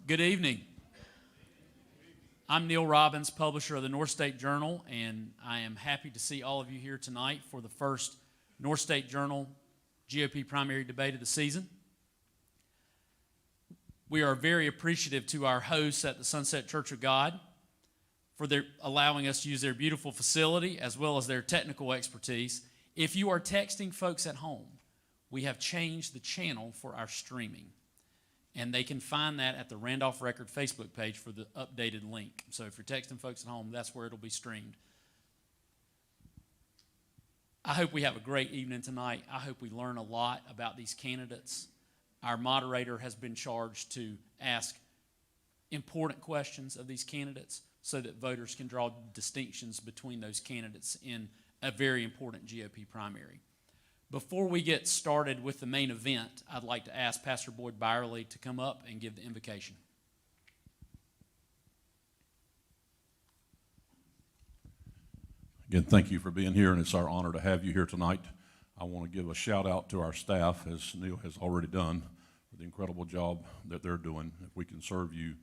Good evening. I'm Neil Robbins, publisher of the North State Journal, and I am happy to see all of you here tonight for the first North State Journal GOP primary debate of the season. We are very appreciative to our hosts at the Sunset Church of God for allowing us to use their beautiful facility as well as their technical expertise. If you are texting folks at home, we have changed the channel for our streaming. And they can find that at the Randolph Record Facebook page for the updated link. So if you're texting folks at home, that's where it'll be streamed. I hope we have a great evening tonight. I hope we learn a lot about these candidates. Our moderator has been charged to ask important questions of these candidates so that voters can draw distinctions between those candidates in a very important GOP primary. Before we get started with the main event, I'd like to ask Pastor Boyd Byerly to come up and give the invocation. Again, thank you for being here, and it's our honor to have you here tonight. I want to give a shout out to our staff, as Neil has already done, for the incredible job that they're doing. If we can serve you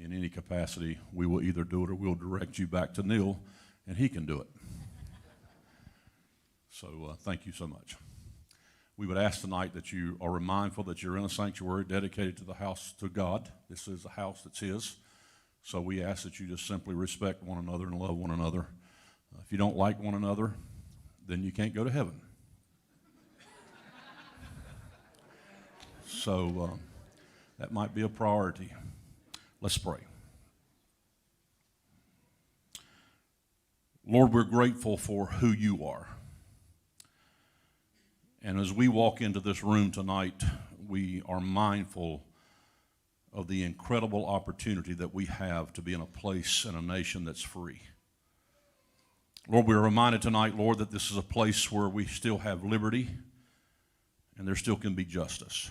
in any capacity, we will either do it or we'll direct you back to Neil, and he can do it. So thank you so much. We would ask tonight that you are mindful that you're in a sanctuary dedicated to the house to God. This is a house that's His. So we ask that you just simply respect one another and love one another. If you don't like one another, then you can't go to heaven. So that might be a priority. Let's pray. Lord, we're grateful for who you are. And as we walk into this room tonight, we are mindful of the incredible opportunity that we have to be in a place and a nation that's free. Lord, we're reminded tonight, Lord, that this is a place where we still have liberty and there still can be justice.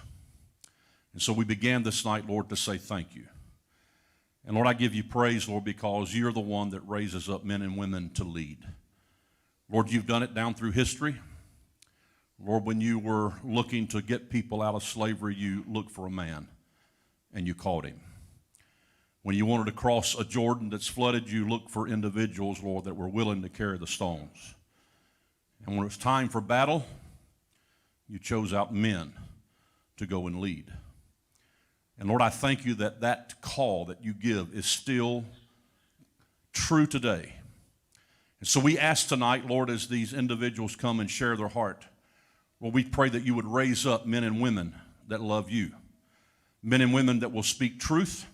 And so we began this night, Lord, to say thank you. And Lord, I give you praise, Lord, because you're the one that raises up men and women to lead. Lord, you've done it down through history. Lord, when you were looking to get people out of slavery, you looked for a man and you caught him. When you wanted to cross a Jordan that's flooded, you looked for individuals, Lord, that were willing to carry the stones. And when it was time for battle, you chose out men to go and lead. And Lord, I thank you that that call that you give is still true today. And so we ask tonight, Lord, as these individuals come and share their heart, Lord, we pray that you would raise up men and women that love you, men and women that will speak truth,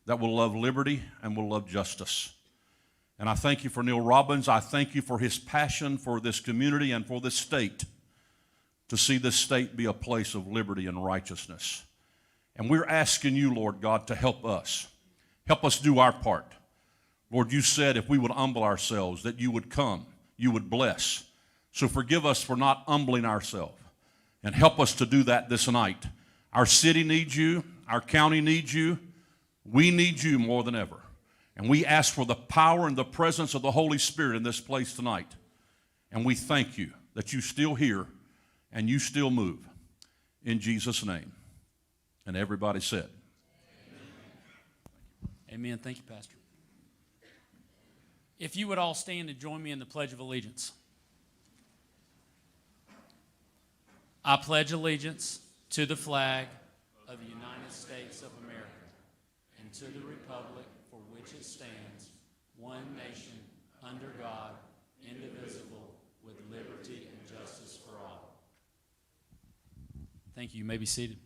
that will love liberty, and will love justice. And I thank you for Neil Robbins. I thank you for his passion for this community and for this state, to see this state be a place of liberty and righteousness. And we're asking you, Lord God, to help us. Help us do our part. Lord, you said if we would humble ourselves, that you would come, you would bless. So forgive us for not humbling ourselves, and help us to do that this night. Our city needs you. Our county needs you. We need you more than ever. And we ask for the power and the presence of the Holy Spirit in this place tonight. And we thank you that you still hear and you still move. In Jesus' name. And everybody said. Amen. Thank you, Pastor. If you would all stand and join me in the Pledge of Allegiance. I pledge allegiance to the flag of the United States of America and to the republic for which it stands, one nation, under God, indivisible, with liberty and justice for all. Thank you. You may be seated.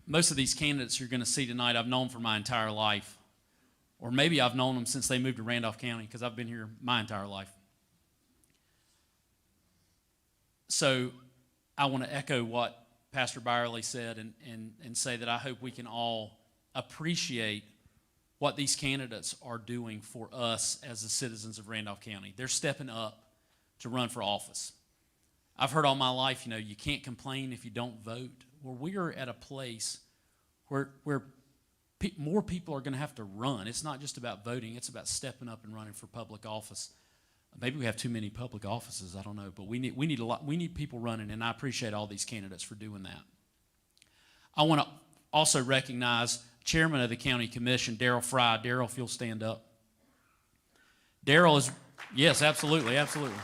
Most of these candidates you're going to see tonight I've known for my entire life, or maybe I've known them since they moved to Randolph County, because I've been here my entire life. So I want to echo what Pastor Byerly said and say that I hope we can all appreciate what these candidates are doing for us as the citizens of Randolph County. They're stepping up to run for office. I've heard all my life, you can't complain if you don't vote. Well, we are at a place where more people are going to have to run. It's not just about voting. It's about stepping up and running for public office. Maybe we have too many public offices, I don't know, but we need a lot. We need people running, and I appreciate all these candidates for doing that. I want to also recognize Chairman of the County Commission, Darryl Fry. Darryl, if you'll stand up. Darryl is, yes, absolutely, absolutely.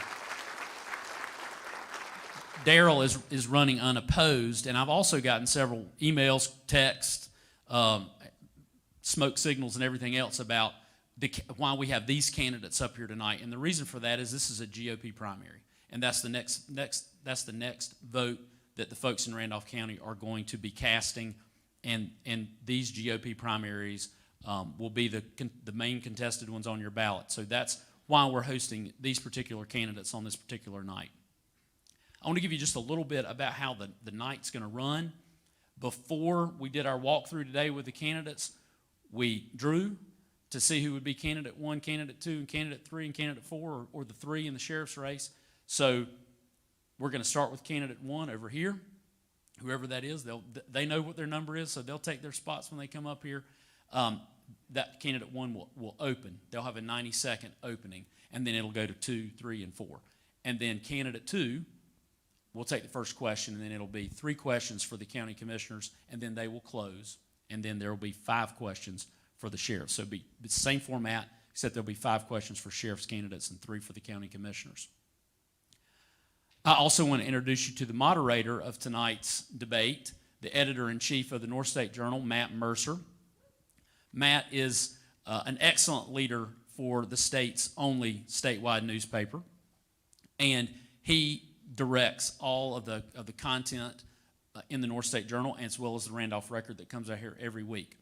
Darryl is running unopposed, and I've also gotten several emails, texts, smoke signals, and everything else about why we have these candidates up here tonight. And the reason for that is this is a GOP primary, and that's the next vote that the folks in Randolph County are going to be casting, and these GOP primaries will be the main contested ones on your ballot. So that's why we're hosting these particular candidates on this particular night. I want to give you just a little bit about how the night's going to run. Before we did our walkthrough today with the candidates, we drew to see who would be candidate 1, candidate 2, and candidate 3, and candidate 4, or the 3 in the sheriff's race. So we're going to start with candidate 1 over here. Whoever that is, they know what their number is, so they'll take their spots when they come up here. That candidate 1 will open. They'll have a 90-second opening, and then it'll go to 2, 3, and 4. And then candidate 2 will take the first question, and then it'll be 3 questions for the county commissioners, and then they will close, and then there will be 5 questions for the sheriff. So it'll be the same format, except there'll be 5 questions for sheriff's candidates and 3 for the county commissioners. I also want to introduce you to the moderator of tonight's debate, the editor-in-chief of the North State Journal, Matt Mercer. Matt is an excellent leader for the state's only statewide newspaper, and he directs all of the content in the North State Journal, as well as the Randolph Record that comes out here every week.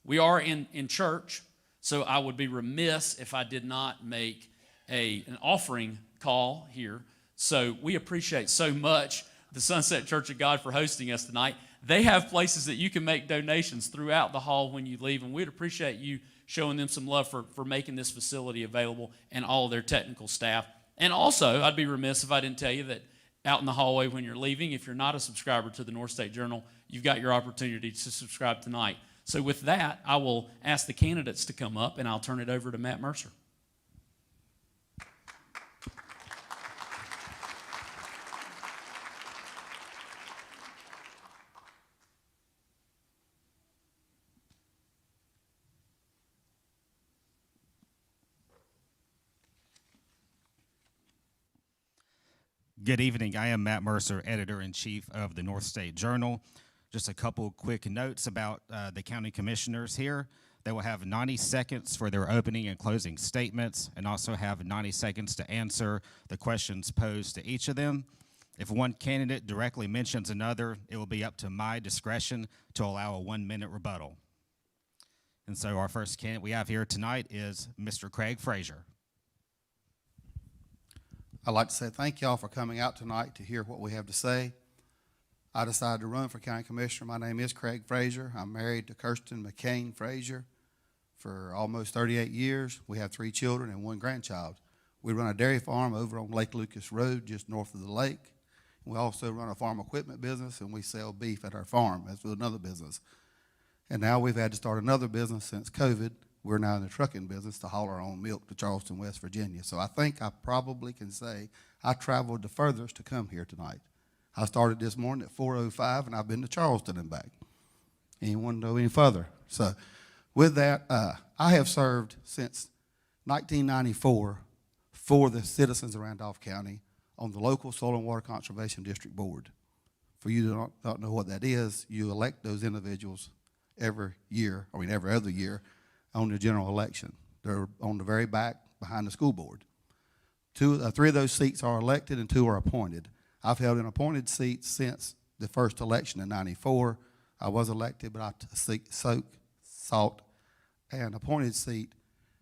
We are in church, so I would be remiss if I did not make an offering call here. So we appreciate so much the Sunset Church of God for hosting us tonight. They have places that you can make donations throughout the hall when you leave, and we'd appreciate you showing them some love for making this facility available and all of their technical staff. And also, I'd be remiss if I didn't tell you that out in the hallway when you're leaving, if you're not a subscriber to the North State Journal, you've got your opportunity to subscribe tonight. So with that, I will ask the candidates to come up, and I'll turn it over to Matt Mercer. Good evening. I am Matt Mercer, editor-in-chief of the North State Journal. Just a couple quick notes about the county commissioners here. They will have 90 seconds for their opening and closing statements, and also have 90 seconds to answer the questions posed to each of them. If one candidate directly mentions another, it will be up to my discretion to allow a 1-minute rebuttal. And so our first candidate we have here tonight is Mr. Craig Frazier. I'd like to say thank y'all for coming out tonight to hear what we have to say. I decided to run for county commissioner. My name is Craig Frazier. I'm married to Kirsten McCain Frazier for almost 38 years. We have 3 children and 1 grandchild. We run a dairy farm over on Lake Lucas Road, just north of the lake. We also run a farm equipment business, and we sell beef at our farm, as with another business. And now we've had to start another business since COVID. We're now in the trucking business to haul our own milk to Charleston, West Virginia. So I think I probably can say I traveled the furthest to come here tonight. I started this morning at 4:05, and I've been to Charleston and back. Anyone know any further? So with that, I have served since 1994 for the citizens of Randolph County on the local Soil and Water Conservation District Board. For you to not know what that is, you elect those individuals every other year on the general election. They're on the very back behind the school board. 3 of those seats are elected and 2 are appointed. I've held an appointed seat since the first election in '94. I was elected, but I sought an appointed seat.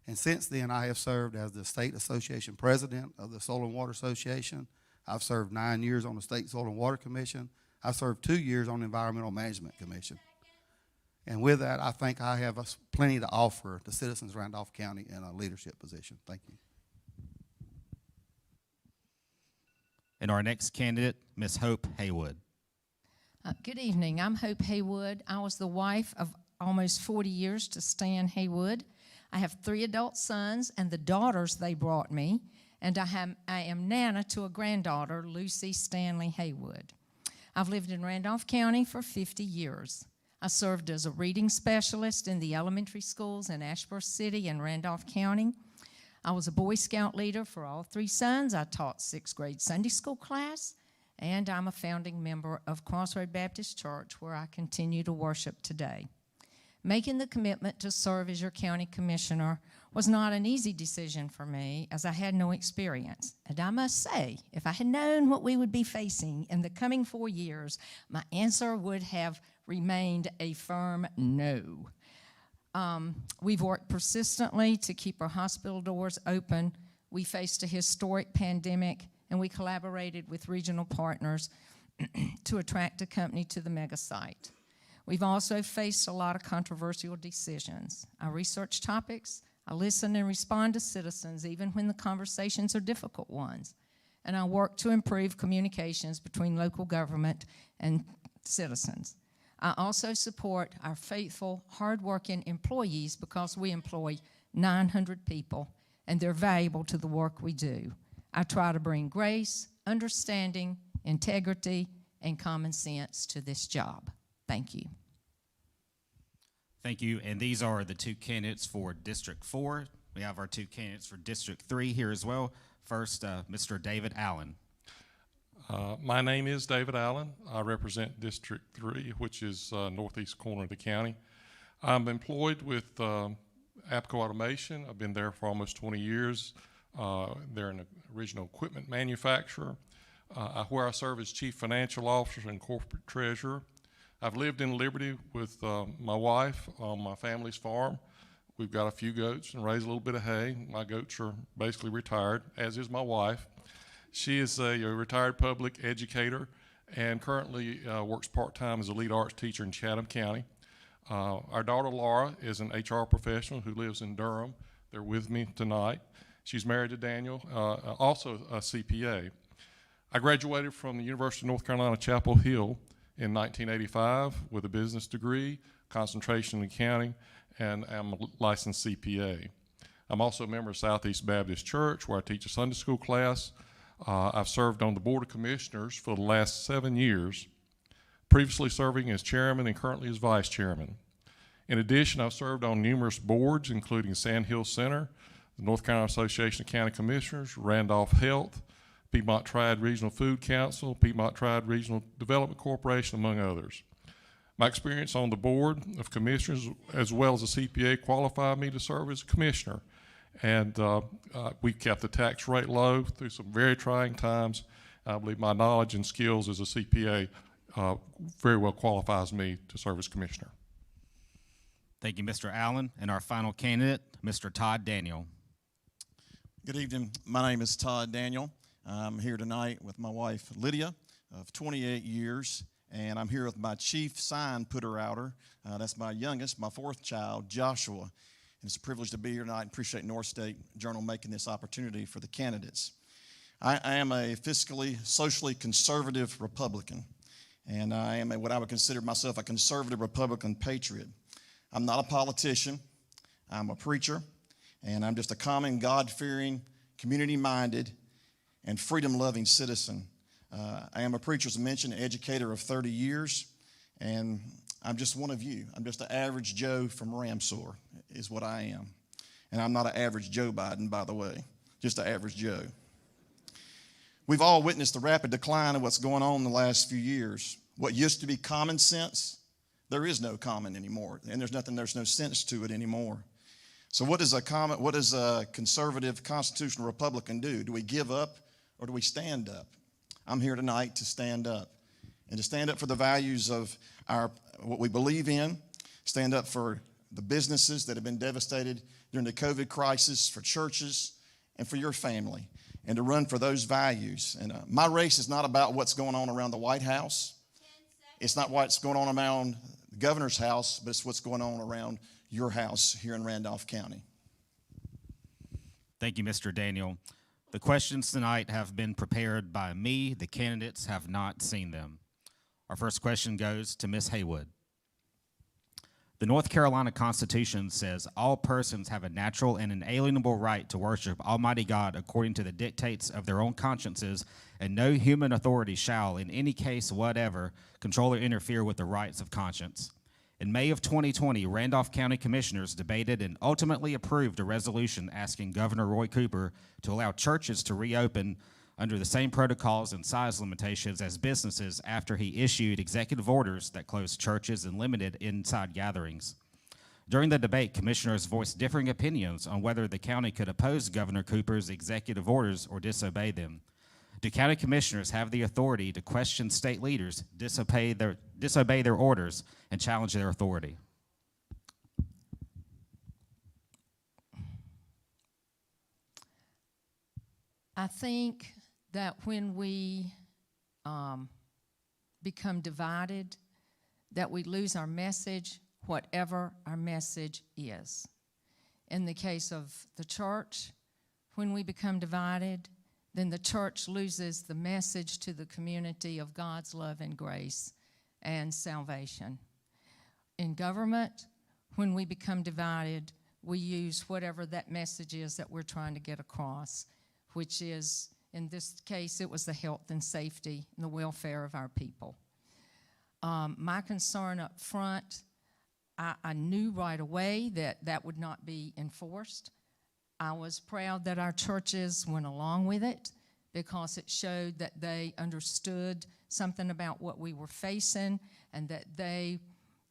And since then, I have served as the state association president of the Soil and Water Association. I've served 9 years on the State Soil and Water Commission. I've served 2 years on the Environmental Management Commission. And with that, I think I have plenty to offer the citizens of Randolph County in a leadership position. Thank you. And our next candidate, Ms. Hope Haywood. Good evening. I'm Hope Haywood. I was the wife of almost 40 years to Stan Haywood. I have 3 adult sons and the daughters they brought me, and I am Nana to a granddaughter, Lucy Stanley Haywood. I've lived in Randolph County for 50 years. I served as a reading specialist in the elementary schools in Ashburn City and Randolph County. I was a Boy Scout leader for all 3 sons. I taught 6th grade Sunday school class, and I'm a founding member of Crossroad Baptist Church, where I continue to worship today. Making the commitment to serve as your county commissioner was not an easy decision for me, as I had no experience. And I must say, if I had known what we would be facing in the coming 4 years, my answer would have remained a firm no. We've worked persistently to keep our hospital doors open. We faced a historic pandemic, and we collaborated with regional partners to attract a company to the mega site. We've also faced a lot of controversial decisions. I research topics, I listen and respond to citizens even when the conversations are difficult ones, and I work to improve communications between local government and citizens. I also support our faithful, hardworking employees because we employ 900 people, and they're valuable to the work we do. I try to bring grace, understanding, integrity, and common sense to this job. Thank you. Thank you. And these are the 2 candidates for District 4. We have our 2 candidates for District 3 here as well. First, Mr. David Allen. My name is David Allen. I represent District 3, which is northeast corner of the county. I'm employed with APCO Automation. I've been there for almost 20 years. They're an original equipment manufacturer, where I serve as Chief Financial Officer and Corporate Treasurer. I've lived in Liberty with my wife on my family's farm. We've got a few goats and raise a little bit of hay. My goats are basically retired, as is my wife. She is a retired public educator and currently works part-time as a lead arts teacher in Chatham County. Our daughter Laura is an HR professional who lives in Durham. They're with me tonight. She's married to Daniel, also a CPA. I graduated from the University of North Carolina, Chapel Hill in 1985 with a business degree, concentration in accounting, and I'm a licensed CPA. I'm also a member of Southeast Baptist Church, where I teach a Sunday school class. I've served on the Board of Commissioners for the last 7 years, previously serving as chairman and currently as vice chairman. In addition, I've served on numerous boards, including Sand Hill Center, the North Carolina Association of County Commissioners, Randolph Health, Piedmont Triad Regional Food Council, Piedmont Triad Regional Development Corporation, among others. My experience on the Board of Commissioners, as well as a CPA, qualified me to serve as a commissioner. And we kept the tax rate low through some very trying times. I believe my knowledge and skills as a CPA very well qualifies me to serve as commissioner. Thank you, Mr. Allen. And our final candidate, Mr. Todd Daniel. Good evening. My name is Todd Daniel. I'm here tonight with my wife, Lydia, of 28 years, and I'm here with my chief sign putter-outer. That's my youngest, my 4th child, Joshua. And it's a privilege to be here tonight and appreciate North State Journal making this opportunity for the candidates. I am a fiscally, socially conservative Republican, and I am what I would consider myself a conservative Republican patriot. I'm not a politician. I'm a preacher, and I'm just a common, God-fearing, community-minded, and freedom-loving citizen. I am a preacher, as I mentioned, an educator of 30 years, and I'm just one of you. I'm just an average Joe from Ramsor is what I am. And I'm not an average Joe Biden, by the way, just an average Joe. We've all witnessed the rapid decline of what's going on in the last few years. What used to be common sense, there is no common anymore, and there's no sense to it anymore. So what does a conservative constitutional Republican do? Do we give up or do we stand up? I'm here tonight to stand up, and to stand up for the values of what we believe in, stand up for the businesses that have been devastated during the COVID crisis, for churches, and for your family, and to run for those values. And my race is not about what's going on around the White House. It's not what's going on around the governor's house, but it's what's going on around your house here in Randolph County. Thank you, Mr. Daniel. The questions tonight have been prepared by me. The candidates have not seen them. Our first question goes to Ms. Haywood. The North Carolina Constitution says all persons have a natural and inalienable right to worship Almighty God according to the dictates of their own consciences, and no human authority shall, in any case whatever, control or interfere with the rights of conscience. In May of 2020, Randolph County Commissioners debated and ultimately approved a resolution asking Governor Roy Cooper to allow churches to reopen under the same protocols and size limitations as businesses after he issued executive orders that closed churches and limited inside gatherings. During the debate, commissioners voiced differing opinions on whether the county could oppose Governor Cooper's executive orders or disobey them. Do county commissioners have the authority to question state leaders, disobey their orders, and challenge their authority? I think that when we become divided, that we lose our message, whatever our message is. In the case of the church, when we become divided, then the church loses the message to the community of God's love and grace and salvation. In government, when we become divided, we use whatever that message is that we're trying to get across, which is, in this case, it was the health and safety and the welfare of our people. My concern up front, I knew right away that that would not be enforced. I was proud that our churches went along with it because it showed that they understood something about what we were facing and that they,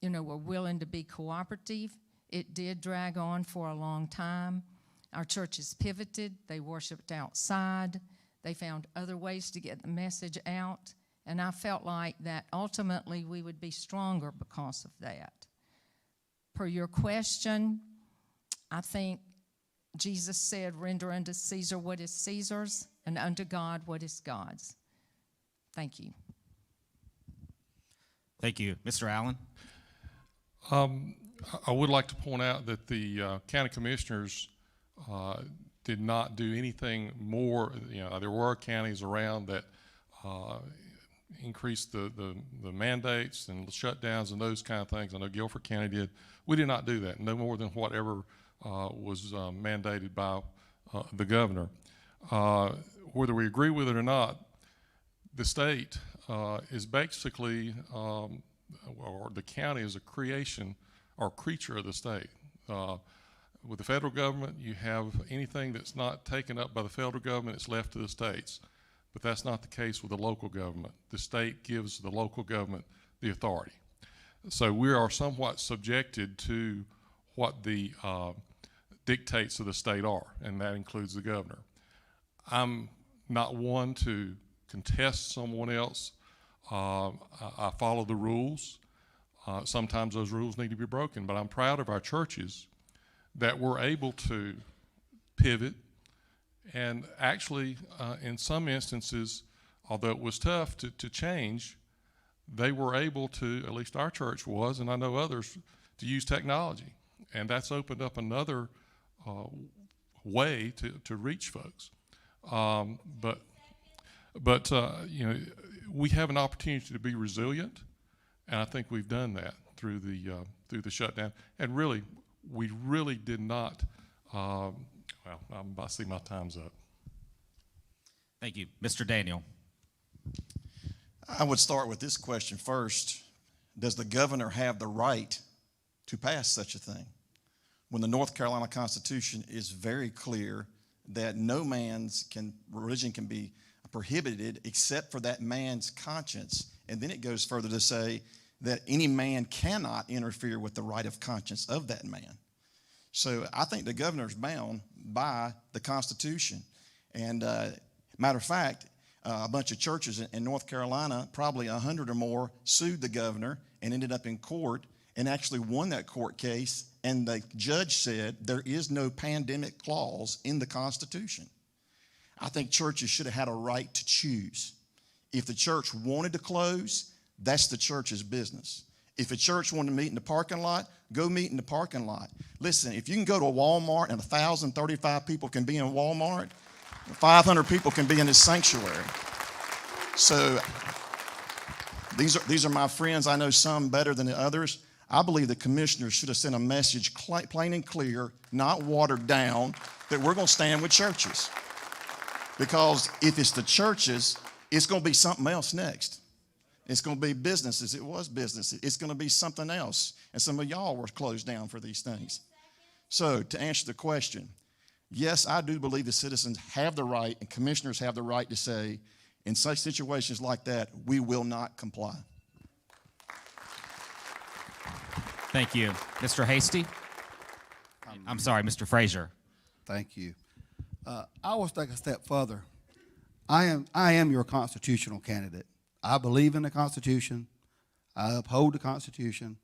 were willing to be cooperative. It did drag on for a long time. Our churches pivoted. They worshiped outside. They found other ways to get the message out. And I felt like that ultimately we would be stronger because of that. Per your question, I think Jesus said, render unto Caesar what is Caesar's, and unto God what is God's. Thank you. Thank you. Mr. Allen? I would like to point out that the county commissioners did not do anything more. There were counties around that increased the mandates and the shutdowns and those kind of things. I know Guilford County did. We did not do that, no more than whatever was mandated by the governor. Whether we agree with it or not, the state is basically, or the county is a creation or creature of the state. With the federal government, you have anything that's not taken up by the federal government, it's left to the states. But that's not the case with the local government. The state gives the local government the authority. So we are somewhat subjected to what the dictates of the state are, and that includes the governor. I'm not one to contest someone else. I follow the rules. Sometimes those rules need to be broken, but I'm proud of our churches that we're able to pivot. And actually, in some instances, although it was tough to change, they were able to, at least our church was, and I know others, to use technology. And that's opened up another way to reach folks. But we have an opportunity to be resilient, and I think we've done that through the shutdown. And really, we really did not. I see my time's up. Thank you. Mr. Daniel? I would start with this question first. Does the governor have the right to pass such a thing? When the North Carolina Constitution is very clear that no man's religion can be prohibited except for that man's conscience. And then it goes further to say that any man cannot interfere with the right of conscience of that man. So I think the governor's bound by the Constitution. And matter of fact, a bunch of churches in North Carolina, probably 100 or more, sued the governor and ended up in court and actually won that court case. And the judge said there is no pandemic clause in the Constitution. I think churches should have had a right to choose. If the church wanted to close, that's the church's business. If a church wanted to meet in the parking lot, go meet in the parking lot. Listen, if you can go to a Walmart and 1,035 people can be in Walmart, 500 people can be in this sanctuary. So these are my friends. I know some better than the others. I believe the commissioners should have sent a message plain and clear, not watered down, that we're going to stand with churches. Because if it's the churches, it's going to be something else next. It's going to be businesses. It was business. It's going to be something else. And some of y'all were closed down for these things. So to answer the question, yes, I do believe the citizens have the right and commissioners have the right to say, in such situations like that, we will not comply. Thank you. Mr. Hasty? I'm sorry, Mr. Frazier. Thank you. I will take a step further. I am your constitutional candidate. I believe in the Constitution. I uphold the Constitution.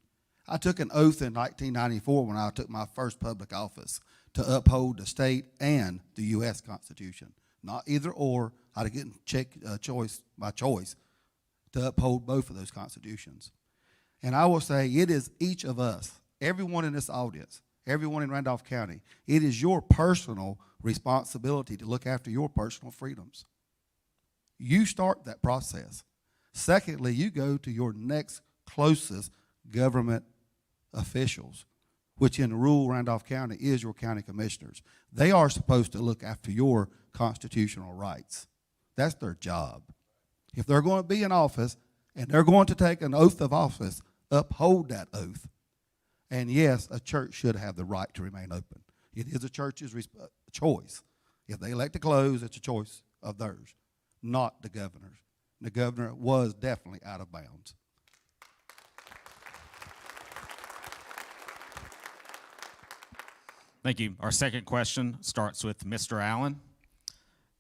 I took an oath in 1994 when I took my first public office to uphold the state and the U.S. Constitution. Not either or. I had to get my choice to uphold both of those constitutions. And I will say it is each of us, everyone in this audience, everyone in Randolph County, it is your personal responsibility to look after your personal freedoms. You start that process. Secondly, you go to your next closest government officials, which in rural Randolph County is your county commissioners. They are supposed to look after your constitutional rights. That's their job. If they're going to be in office and they're going to take an oath of office, uphold that oath. And yes, a church should have the right to remain open. It is a church's choice. If they elect to close, it's a choice of theirs, not the governor's. The governor was definitely out of bounds. Thank you. Our second question starts with Mr. Allen.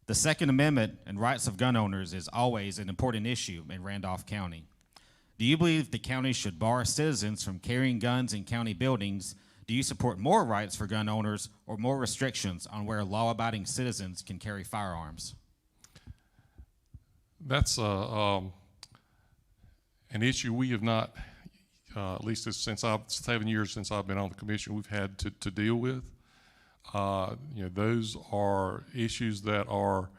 The Second Amendment and rights of gun owners is always an important issue in Randolph County. Do you believe the county should bar citizens from carrying guns in county buildings? Do you support more rights for gun owners or more restrictions on where law-abiding citizens can carry firearms? That's an issue we have not, at least since 7 years since I've been on the commission, we've had to deal with. Those are issues that are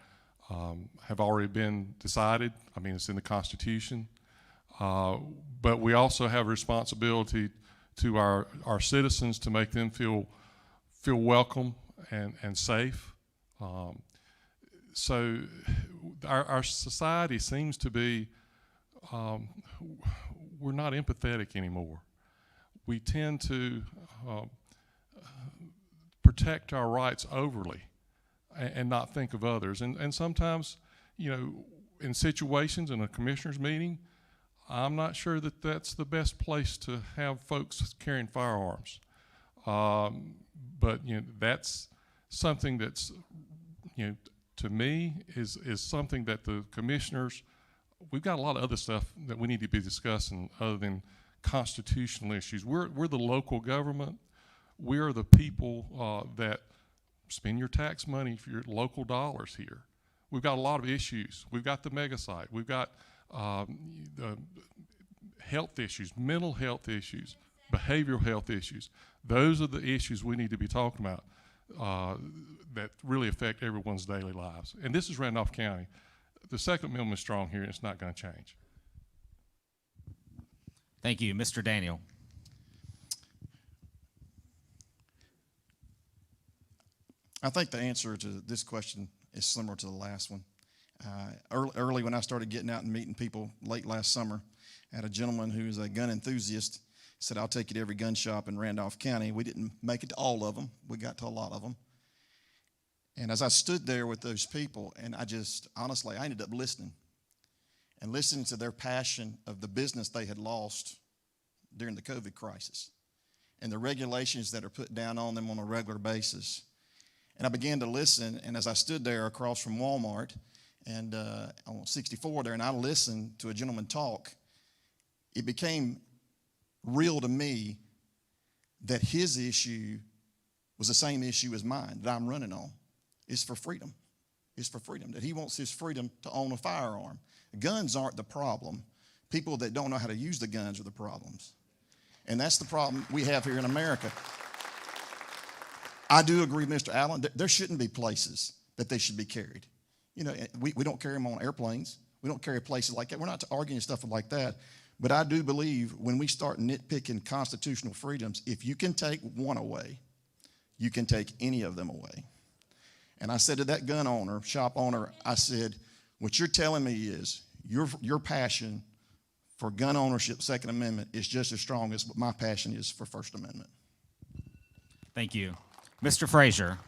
have already been decided. I mean, it's in the Constitution. But we also have a responsibility to our citizens to make them feel welcome and safe. So our society seems to be, we're not empathetic anymore. We tend to protect our rights overly and not think of others. And sometimes, in situations in a commissioner's meeting, I'm not sure that that's the best place to have folks carrying firearms. But that's something that's, to me, is something that the commissioners, we've got a lot of other stuff that we need to be discussing other than constitutional issues. We're the local government. We are the people that spend your tax money for your local dollars here. We've got a lot of issues. We've got the mega site. We've got the health issues, mental health issues, behavioral health issues. Those are the issues we need to be talking about that really affect everyone's daily lives. And this is Randolph County. The Second Amendment is strong here, and it's not going to change. Thank you. Mr. Daniel. I think the answer to this question is similar to the last one. Early when I started getting out and meeting people late last summer, I had a gentleman who's a gun enthusiast, said, I'll take you to every gun shop in Randolph County. We didn't make it to all of them. We got to a lot of them. And as I stood there with those people, and honestly, I ended up listening to their passion of the business they had lost during the COVID crisis and the regulations that are put down on them on a regular basis. And I began to listen, and as I stood there across from Walmart and on 64 there, and I listened to a gentleman talk, it became real to me that his issue was the same issue as mine that I'm running on. It's for freedom. It's for freedom, that he wants his freedom to own a firearm. Guns aren't the problem. People that don't know how to use the guns are the problems. And that's the problem we have here in America. I do agree with Mr. Allen. There shouldn't be places that they should be carried. We don't carry them on airplanes. We don't carry places like that. We're not arguing stuff like that. But I do believe when we start nitpicking constitutional freedoms, if you can take one away, you can take any of them away. And I said to that gun owner, shop owner, I said, what you're telling me is your passion for gun ownership, Second Amendment, is just as strong as what my passion is for First Amendment. Thank you. Mr. Frazier.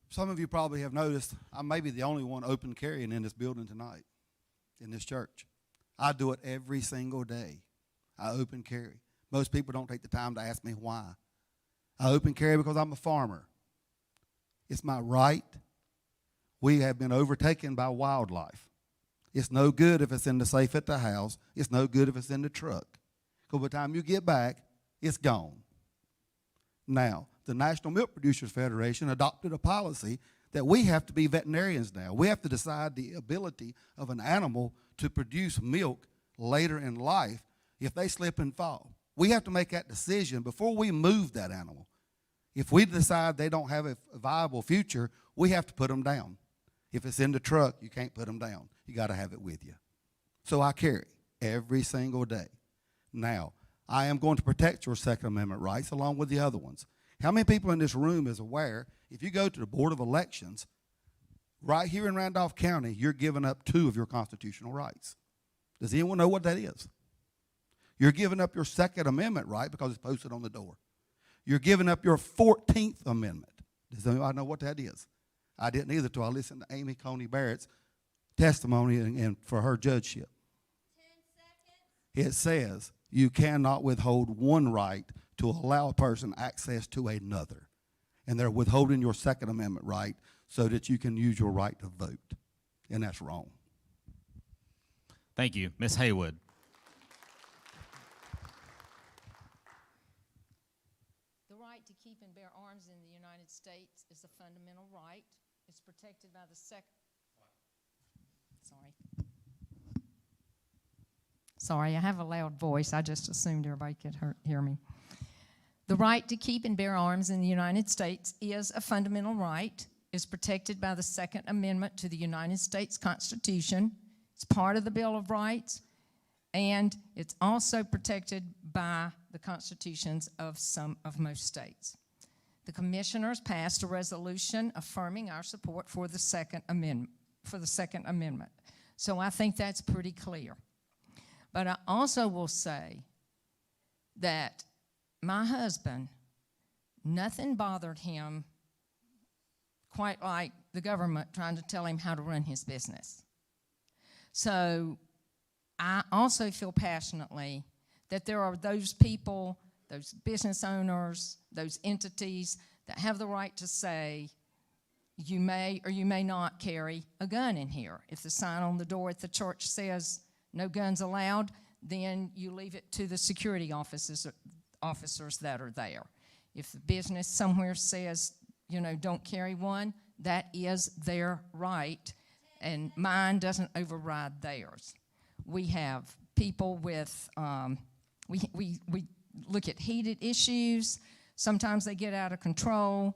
Some of you probably have noticed I may be the only one open carrying in this building tonight, in this church. I do it every single day. I open carry. Most people don't take the time to ask me why. I open carry because I'm a farmer. It's my right. We have been overtaken by wildlife. It's no good if it's in the safe at the house. It's no good if it's in the truck. Because by the time you get back, it's gone. Now, the National Milk Producers Federation adopted a policy that we have to be veterinarians now. We have to decide the ability of an animal to produce milk later in life if they slip and fall. We have to make that decision before we move that animal. If we decide they don't have a viable future, we have to put them down. If it's in the truck, you can't put them down. You got to have it with you. So I carry every single day. Now, I am going to protect your Second Amendment rights along with the other ones. How many people in this room is aware, if you go to the Board of Elections, right here in Randolph County, you're giving up 2 of your constitutional rights? Does anyone know what that is? You're giving up your Second Amendment right because it's posted on the door. You're giving up your 14th Amendment. Does anybody know what that is? I didn't either until I listened to Amy Coney Barrett's testimony and for her judgeship. 10 seconds. It says you cannot withhold one right to allow a person access to another. And they're withholding your Second Amendment right so that you can use your right to vote. And that's wrong. Thank you. Ms. Haywood. The right to keep and bear arms in the United States is a fundamental right. It's protected by the Sorry, I have a loud voice. I just assumed everybody could hear me. The right to keep and bear arms in the United States is a fundamental right. It's protected by the Second Amendment to the United States Constitution. It's part of the Bill of Rights, and it's also protected by the constitutions of most states. The commissioners passed a resolution affirming our support for the Second Amendment. So I think that's pretty clear. But I also will say that my husband, nothing bothered him quite like the government trying to tell him how to run his business. So I also feel passionately that there are those people, those business owners, those entities that have the right to say you may or you may not carry a gun in here. If the sign on the door at the church says no guns allowed, then you leave it to the security officers that are there. If the business somewhere says, you know, don't carry one, that is their right, and mine doesn't override theirs. We have people with, we look at heated issues. Sometimes they get out of control,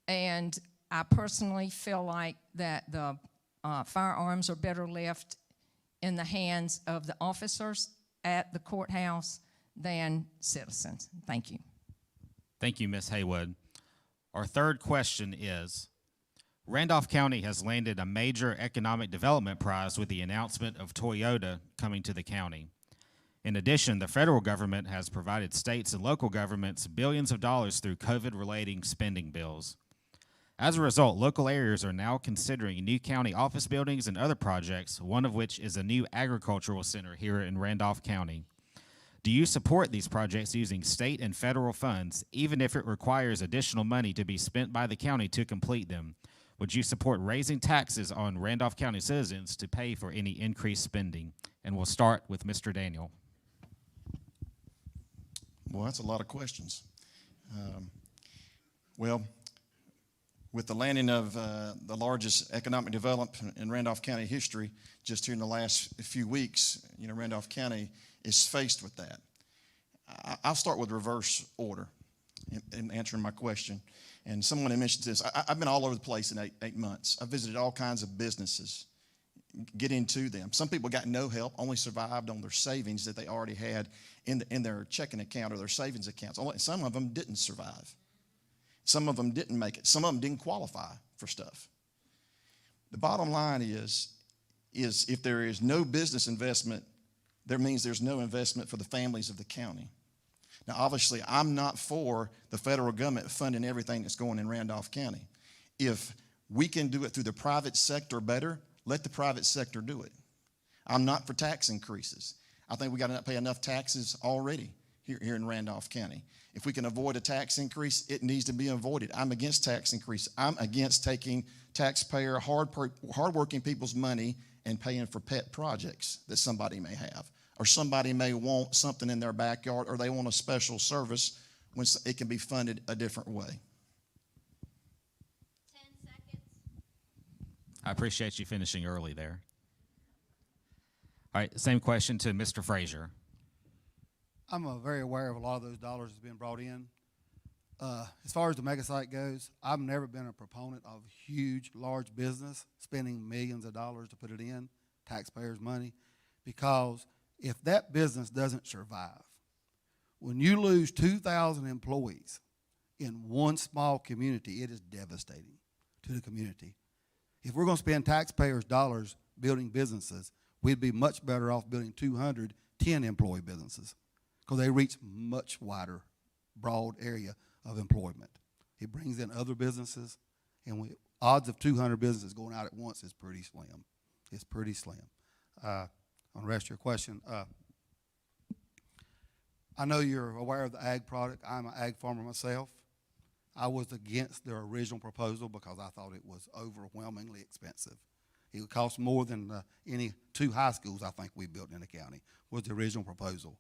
and I personally feel like that the firearms are better left in the hands of the officers at the courthouse than citizens. Thank you. Thank you, Ms. Haywood. Our third question is, Randolph County has landed a major economic development prize with the announcement of Toyota coming to the county. In addition, the federal government has provided states and local governments billions of dollars through COVID-related spending bills. As a result, local areas are now considering new county office buildings and other projects, one of which is a new agricultural center here in Randolph County. Do you support these projects using state and federal funds, even if it requires additional money to be spent by the county to complete them? Would you support raising taxes on Randolph County citizens to pay for any increased spending? And we'll start with Mr. Daniel. Well, that's a lot of questions. Well, with the landing of the largest economic development in Randolph County history, just here in the last few weeks, you know, Randolph County is faced with that. I'll start with reverse order in answering my question. And someone had mentioned this. I've been all over the place in eight months. I visited all kinds of businesses, get into them. Some people got no help, only survived on their savings that they already had in their checking account or their savings accounts. Some of them didn't survive. Some of them didn't make it. Some of them didn't qualify for stuff. The bottom line is, is if there is no business investment, that means there's no investment for the families of the county. Now, obviously, I'm not for the federal government funding everything that's going in Randolph County. If we can do it through the private sector better, let the private sector do it. I'm not for tax increases. I think we got to pay enough taxes already here in Randolph County. If we can avoid a tax increase, it needs to be avoided. I'm against tax increase. I'm against taking taxpayer, hardworking people's money and paying for pet projects that somebody may have, or somebody may want something in their backyard, or they want a special service when it can be funded a different way. 10 seconds. I appreciate you finishing early there. All right, same question to Mr. Frazier. I'm very aware of a lot of those dollars that's been brought in. As far as the mega site goes, I've never been a proponent of huge, large business spending millions of dollars to put it in, taxpayers' money, because if that business doesn't survive, when you lose 2,000 employees in one small community, it is devastating to the community. If we're going to spend taxpayers' dollars building businesses, we'd be much better off building 200 10-employee businesses, because they reach much wider, broad area of employment. It brings in other businesses, and odds of 200 businesses going out at once is pretty slim. It's pretty slim. On the rest of your question, I know you're aware of the ag product. I'm an ag farmer myself. I was against their original proposal because I thought it was overwhelmingly expensive. It would cost more than any 2 high schools I think we built in the county, was the original proposal.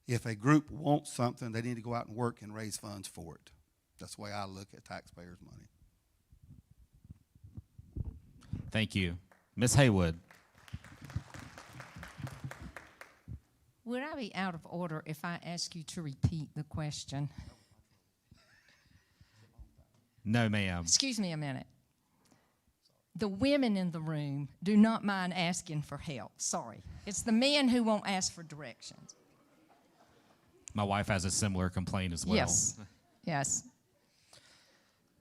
If a group wants something, they need to go out and work and raise funds for it. That's the way I look at taxpayers' money. Thank you. Ms. Haywood. Would I be out of order if I ask you to repeat the question? No, ma'am. Excuse me a minute. The women in the room do not mind asking for help. Sorry. It's the men who won't ask for directions. My wife has a similar complaint as well. Yes. Yes.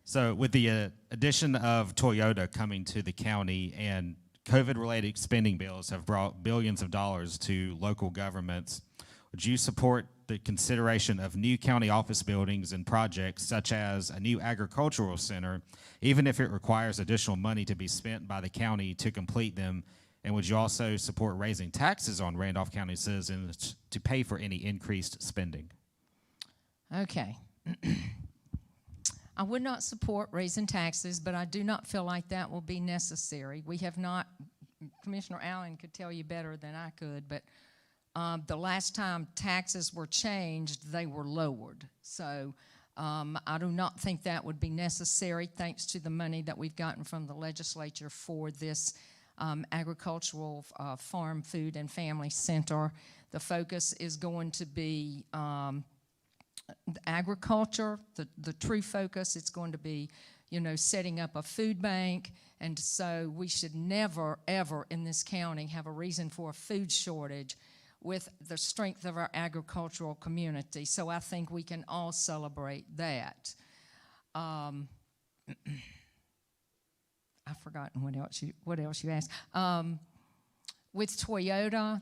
So with the addition of Toyota coming to the county, and COVID-related spending bills have brought billions of dollars to local governments, would you support the consideration of new county office buildings and projects such as a new agricultural center, even if it requires additional money to be spent by the county to complete them? And would you also support raising taxes on Randolph County citizens to pay for any increased spending? Okay. I would not support raising taxes, but I do not feel like that will be necessary. We have not, Commissioner Allen could tell you better than I could, but the last time taxes were changed, they were lowered. So I do not think that would be necessary, thanks to the money that we've gotten from the legislature for this agricultural farm, food, and family center. The focus is going to be agriculture, the true focus. It's going to be, setting up a food bank. And so we should never, ever in this county have a reason for a food shortage with the strength of our agricultural community. So I think we can all celebrate that. I've forgotten what else you asked. With Toyota,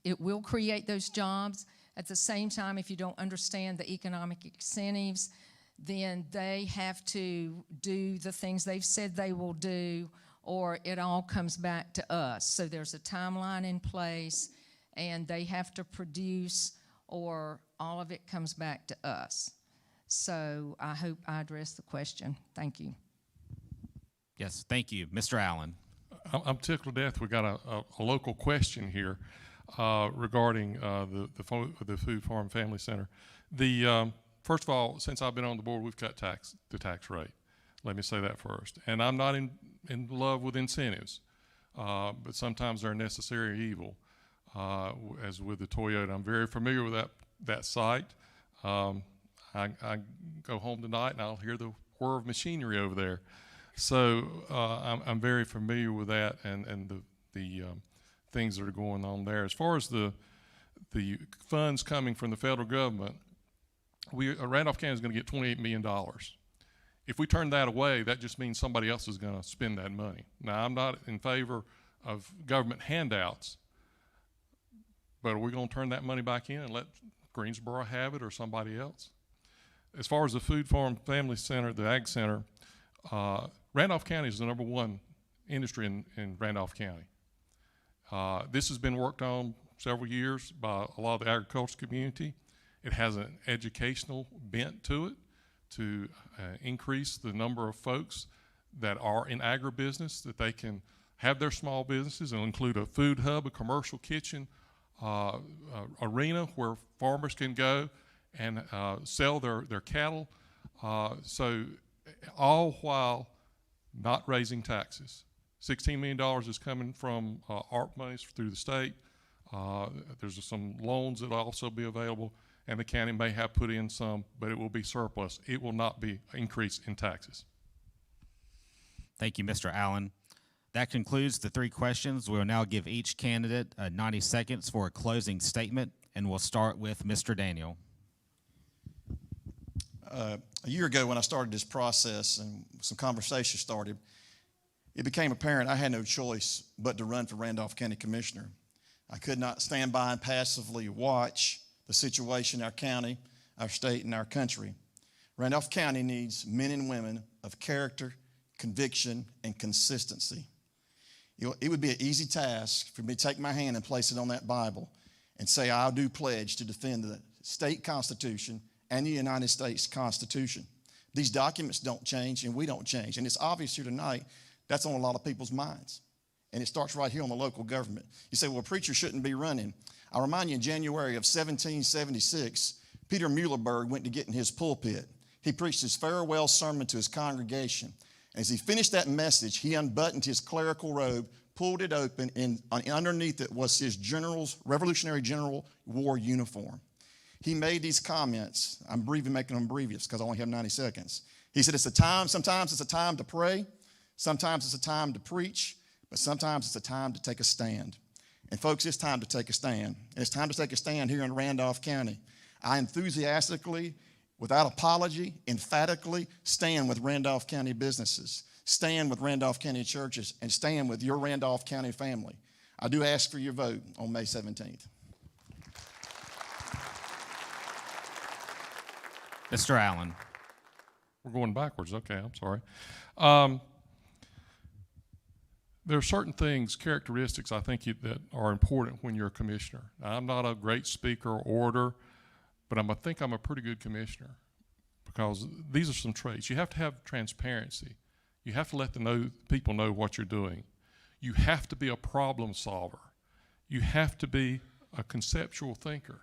it will create those jobs. At the same time, if you don't understand the economic incentives, then they have to do the things they've said they will do, or it all comes back to us. So there's a timeline in place, and they have to produce, or all of it comes back to us. So I hope I addressed the question. Thank you. Yes, thank you. Mr. Allen. I'm tickled to death. We got a local question here regarding the Food Farm Family Center. First of all, since I've been on the board, we've cut the tax rate. Let me say that first. And I'm not in love with incentives, but sometimes they're necessary evil. As with the Toyota, I'm very familiar with that site. I go home tonight and I'll hear the whir of machinery over there. So I'm very familiar with that and the things that are going on there. As far as the funds coming from the federal government, Randolph County is going to get $28 million. If we turn that away, that just means somebody else is going to spend that money. Now, I'm not in favor of government handouts, but are we going to turn that money back in and let Greensboro have it or somebody else? As far as the Food Farm Family Center, the Ag Center, Randolph County is the #1 industry in Randolph County. This has been worked on several years by a lot of the agriculture community. It has an educational bent to it to increase the number of folks that are in agribusiness, that they can have their small businesses. It'll include a food hub, a commercial kitchen, arena where farmers can go and sell their cattle. So all while not raising taxes. $16 million is coming from ARP monies through the state. There's some loans that will also be available, and the county may have put in some, but it will be surplus. It will not be an increase in taxes. Thank you, Mr. Allen. That concludes the 3 questions. We will now give each candidate 90 seconds for a closing statement, and we'll start with Mr. Daniel. A year ago when I started this process and some conversation started, it became apparent I had no choice but to run for Randolph County Commissioner. I could not stand by and passively watch the situation in our county, our state, and our country. Randolph County needs men and women of character, conviction, and consistency. It would be an easy task for me to take my hand and place it on that Bible and say, I do pledge to defend the state constitution and the United States Constitution. These documents don't change and we don't change. And it's obvious here tonight that's on a lot of people's minds. And it starts right here on the local government. You say, well, a preacher shouldn't be running. I'll remind you, in January of 1776, Peter Muhlenberg went to get in his pulpit. He preached his farewell sermon to his congregation. As he finished that message, he unbuttoned his clerical robe, pulled it open, and underneath it was his Revolutionary General War uniform. He made these comments. I'm making them abbrevious because I only have 90 seconds. He said, sometimes it's a time to pray, sometimes it's a time to preach, but sometimes it's a time to take a stand. And folks, it's time to take a stand. And it's time to take a stand here in Randolph County. I enthusiastically, without apology, emphatically stand with Randolph County businesses, stand with Randolph County churches, and stand with your Randolph County family. I do ask for your vote on May 17th. Mr. Allen. We're going backwards. Okay, I'm sorry. There are certain things, characteristics, I think, that are important when you're a commissioner. Now, I'm not a great speaker or orator, but I think I'm a pretty good commissioner because these are some traits. You have to have transparency. You have to let people know what you're doing. You have to be a problem solver. You have to be a conceptual thinker.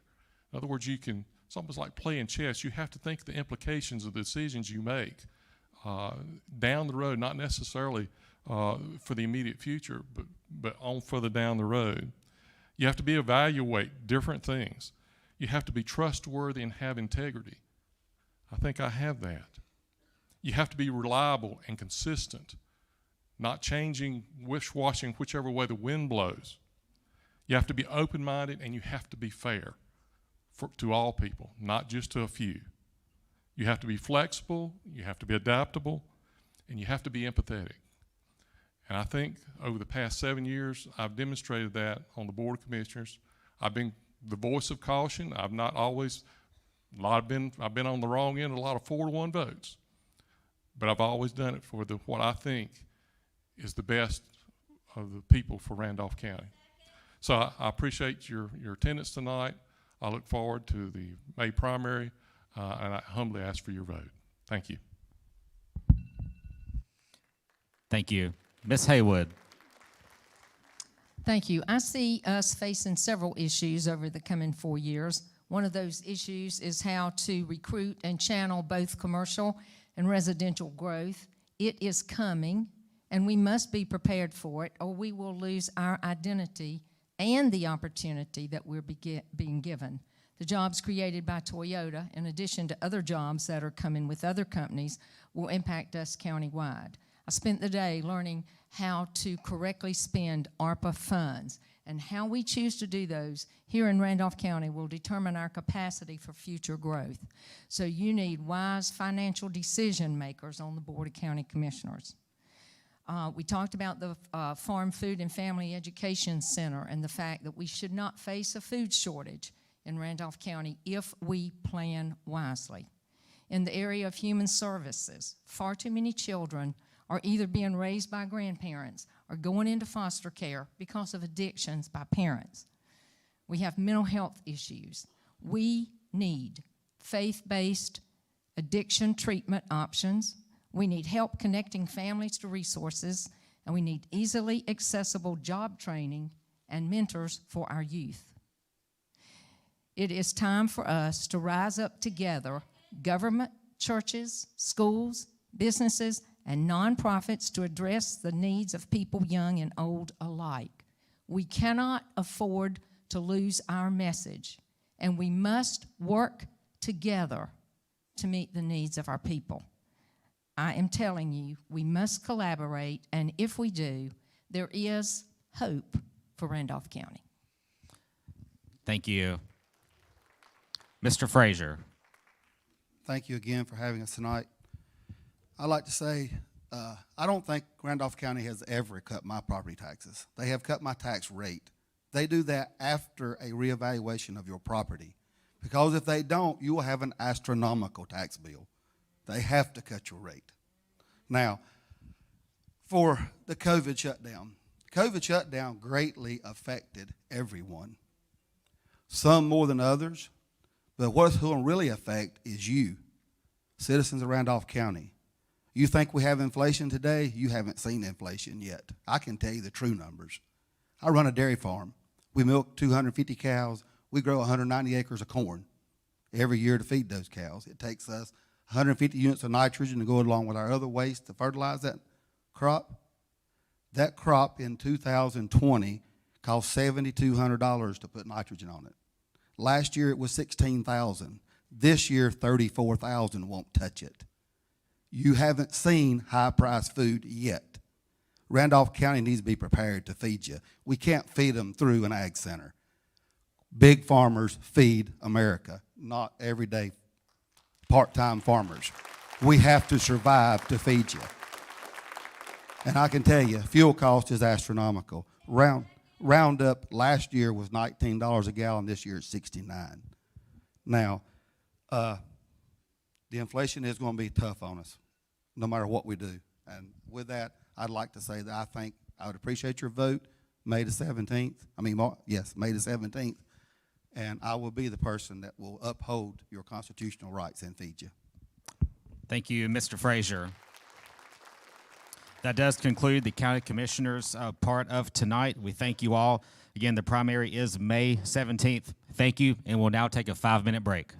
In other words, it's almost like playing chess. You have to think the implications of the decisions you make down the road, not necessarily for the immediate future, but on further down the road. You have to evaluate different things. You have to be trustworthy and have integrity. I think I have that. You have to be reliable and consistent, not changing, wish-washing whichever way the wind blows. You have to be open-minded and you have to be fair to all people, not just to a few. You have to be flexible, you have to be adaptable, and you have to be empathetic. And I think over the past 7 years, I've demonstrated that on the Board of Commissioners. I've been the voice of caution. I've not always, I've been on the wrong end of a lot of 4-1 votes. But I've always done it for what I think is the best of the people for Randolph County. So I appreciate your attendance tonight. I look forward to the May primary, and I humbly ask for your vote. Thank you. Thank you. Ms. Haywood. Thank you. I see us facing several issues over the coming 4 years. One of those issues is how to recruit and channel both commercial and residential growth. It is coming, and we must be prepared for it, or we will lose our identity and the opportunity that we're being given. The jobs created by Toyota, in addition to other jobs that are coming with other companies, will impact us countywide. I spent the day learning how to correctly spend ARPA funds, And how we choose to do those here in Randolph County will determine our capacity for future growth. So you need wise financial decision makers on the Board of County Commissioners. We talked about the Farm Food and Family Education Center and the fact that we should not face a food shortage in Randolph County if we plan wisely. In the area of human services, far too many children are either being raised by grandparents or going into foster care because of addictions by parents. We have mental health issues. We need faith-based addiction treatment options. We need help connecting families to resources, and we need easily accessible job training and mentors for our youth. It is time for us to rise up together, government, churches, schools, businesses, and nonprofits, to address the needs of people young and old alike. We cannot afford to lose our message, and we must work together to meet the needs of our people. I am telling you, we must collaborate, and if we do, there is hope for Randolph County. Thank you. Mr. Frazier. Thank you again for having us tonight. I'd like to say, I don't think Randolph County has ever cut my property taxes. They have cut my tax rate. They do that after a reevaluation of your property. Because if they don't, you will have an astronomical tax bill. They have to cut your rate. Now, for the COVID shutdown greatly affected everyone. Some more than others, but what's going to really affect is you, citizens of Randolph County. You think we have inflation today? You haven't seen inflation yet. I can tell you the true numbers. I run a dairy farm. We milk 250 cows. We grow 190 acres of corn every year to feed those cows. It takes us 150 units of nitrogen to go along with our other waste to fertilize that crop. That crop in 2020 cost $7,200 to put nitrogen on it. Last year it was $16,000. This year $34,000 won't touch it. You haven't seen high-priced food yet. Randolph County needs to be prepared to feed you. We can't feed them through an ag center. Big farmers feed America, not everyday part-time farmers. We have to survive to feed you. And I can tell you, fuel cost is astronomical. Roundup last year was $19 a gallon. This year it's $69. Now, the inflation is going to be tough on us, no matter what we do. And with that, I'd like to say that I think I would appreciate your vote May the 17th. May the 17th. And I will be the person that will uphold your constitutional rights and feed you. Thank you, Mr. Frazier. That does conclude the County Commissioners part of tonight. We thank you all. Again, the primary is May 17th. Thank you, and we'll now take a 5-minute break.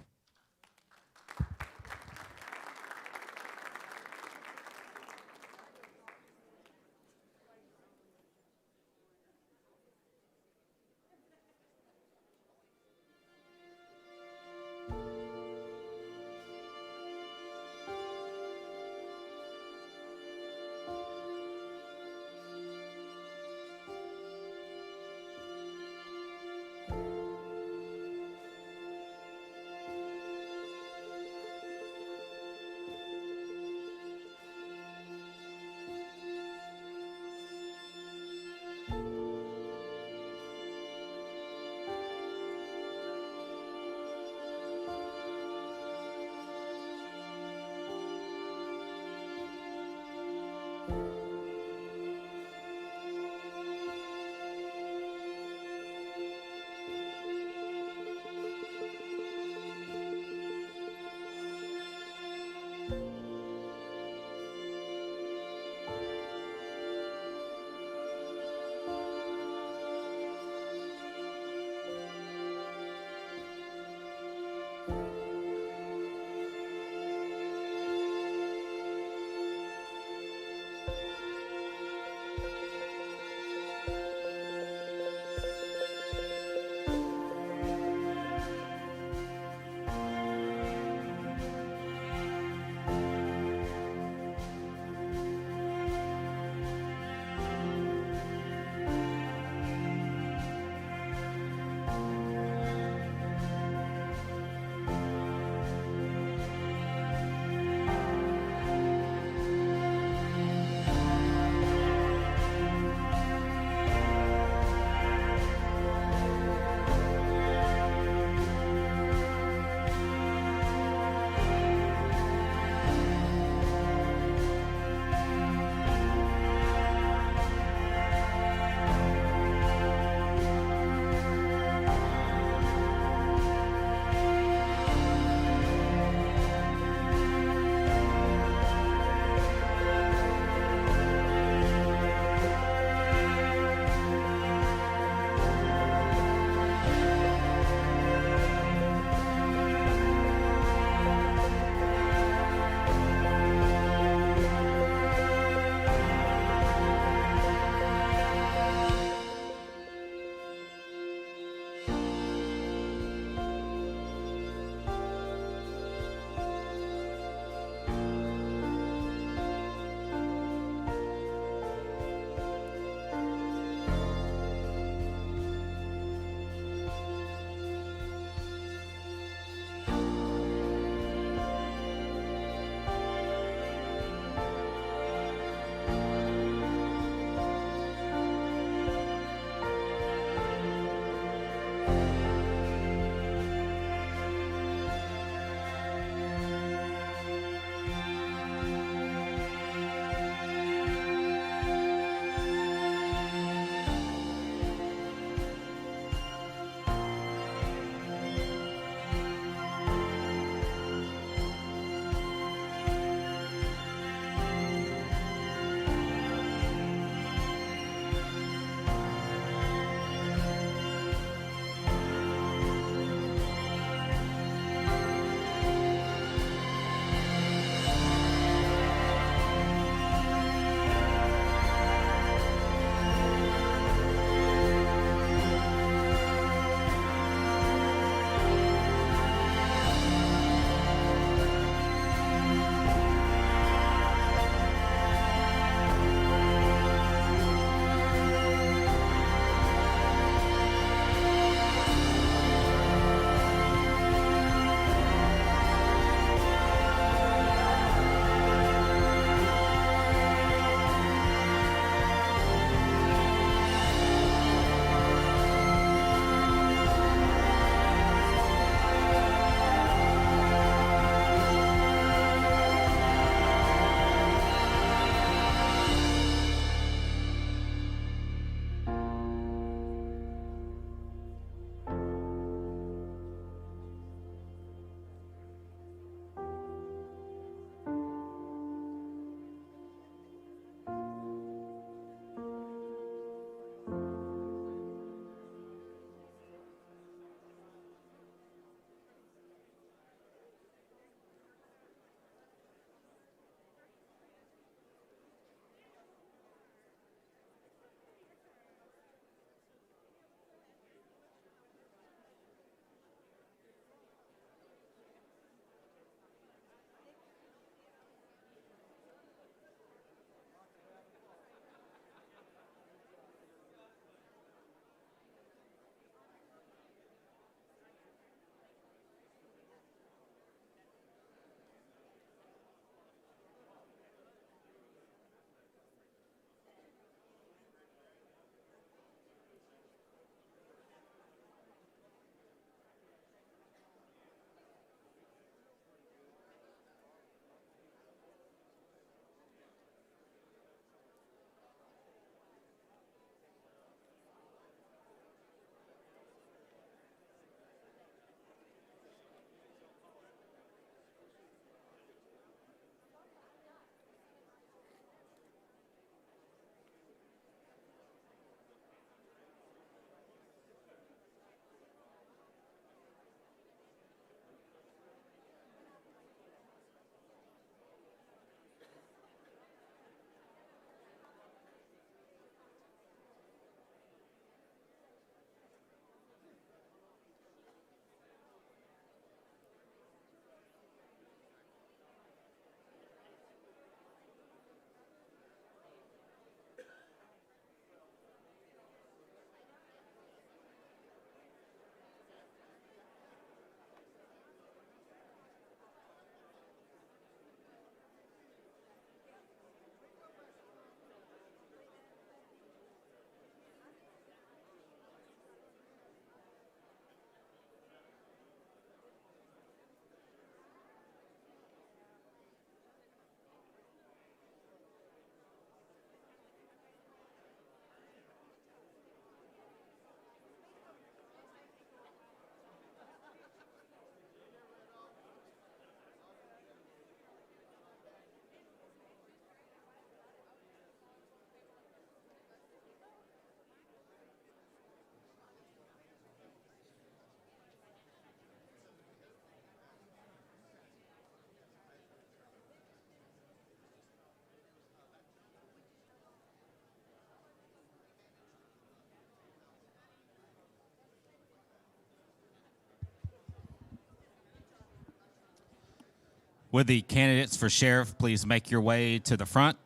Would the candidates for sheriff please make your way to the front?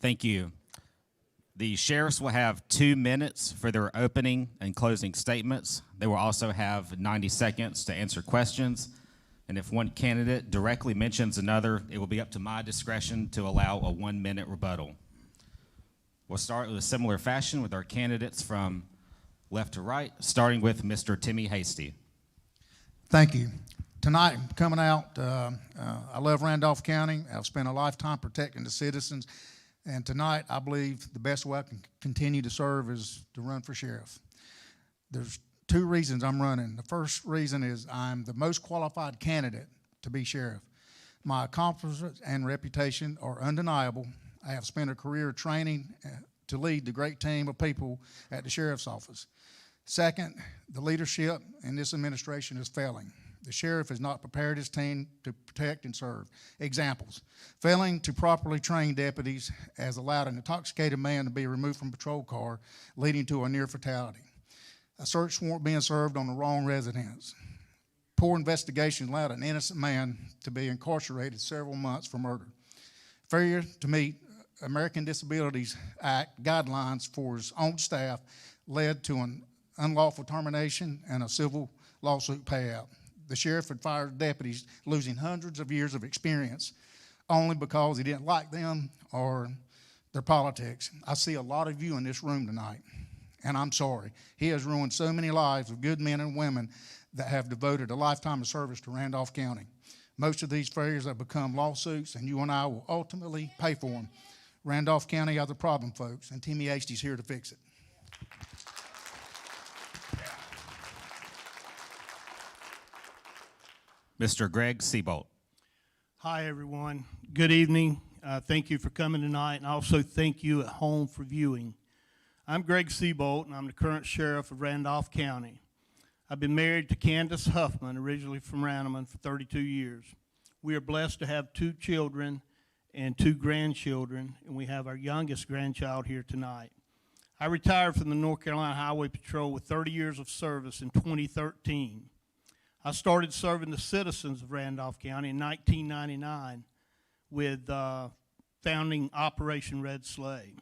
Thank you. The sheriffs will have 2 minutes for their opening and closing statements. They will also have 90 seconds to answer questions. And if one candidate directly mentions another, it will be up to my discretion to allow a 1-minute rebuttal. We'll start with a similar fashion with our candidates from left to right, starting with Mr. Timmy Hasty. Thank you. Tonight, I'm coming out, I love Randolph County. I've spent a lifetime protecting the citizens. And tonight, I believe the best way I can continue to serve is to run for sheriff. There's 2 reasons I'm running. The first reason is I'm the most qualified candidate to be sheriff. My accomplishments and reputation are undeniable. I have spent a career training to lead the great team of people at the sheriff's office. Second, the leadership in this administration is failing. The sheriff has not prepared his team to protect and serve. Examples: failing to properly train deputies has allowed an intoxicated man to be removed from a patrol car, leading to a near fatality. A search warrant being served on the wrong residence. Poor investigation allowed an innocent man to be incarcerated several months for murder. Failure to meet American Disabilities Act guidelines for his own staff led to an unlawful termination and a civil lawsuit payout. The sheriff had fired deputies, losing hundreds of years of experience only because he didn't like them or their politics. I see a lot of you in this room tonight, and I'm sorry. He has ruined so many lives of good men and women that have devoted a lifetime of service to Randolph County. Most of these failures have become lawsuits, and you and I will ultimately pay for them. Randolph County are the problem, folks, and Timmy Hasty's here to fix it. Mr. Greg Seabolt. Hi, everyone. Good evening. Thank you for coming tonight, and also thank you at home for viewing. I'm Greg Seabolt, and I'm the current sheriff of Randolph County. I've been married to Candace Huffman, originally from Ranneman, for 32 years. We are blessed to have 2 children and 2 grandchildren, and we have our youngest grandchild here tonight. I retired from the North Carolina Highway Patrol with 30 years of service in 2013. I started serving the citizens of Randolph County in 1999 with founding Operation Red Sleigh.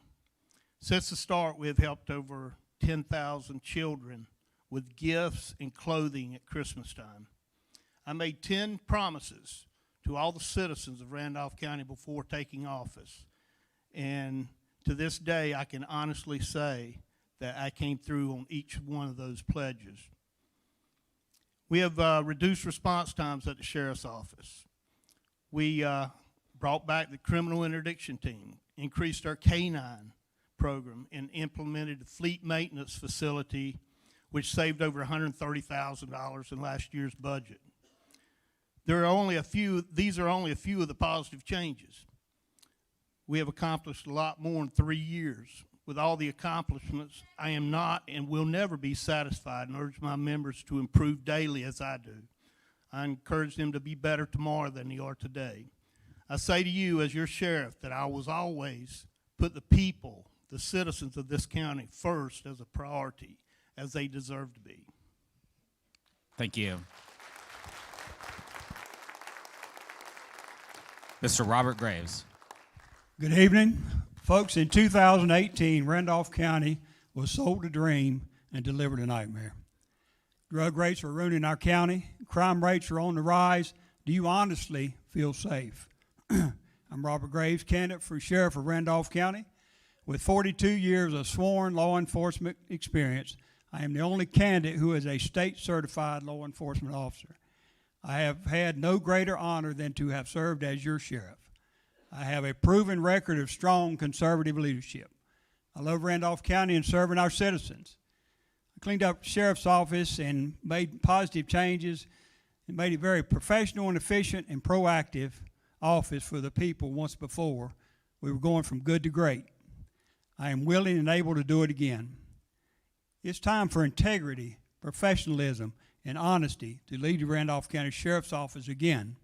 Since the start, we have helped over 10,000 children with gifts and clothing at Christmas time. I made 10 promises to all the citizens of Randolph County before taking office. And to this day, I can honestly say that I came through on each one of those pledges. We have reduced response times at the sheriff's office. We brought back the criminal interdiction team, increased our K-9 program, and implemented a fleet maintenance facility, which saved over $130,000 in last year's budget. These are only a few of the positive changes. We have accomplished a lot more in 3 years. With all the accomplishments, I am not and will never be satisfied, and urge my members to improve daily as I do. I encourage them to be better tomorrow than they are today. I say to you as your sheriff that I will always put the people, the citizens of this county, first as a priority, as they deserve to be. Thank you. Mr. Robert Graves. Good evening. Folks, in 2018, Randolph County was sold a dream and delivered a nightmare. Drug rates are ruining our county. Crime rates are on the rise. Do you honestly feel safe? I'm Robert Graves, candidate for sheriff of Randolph County. With 42 years of sworn law enforcement experience, I am the only candidate who is a state-certified law enforcement officer. I have had no greater honor than to have served as your sheriff. I have a proven record of strong conservative leadership. I love Randolph County and serving our citizens. cleaned up the sheriff's office and made positive changes and made it very professional and efficient and proactive office for the people once before. We were going from good to great. I am willing and able to do it again. It's time for integrity, professionalism, and honesty to lead the Randolph County Sheriff's Office again,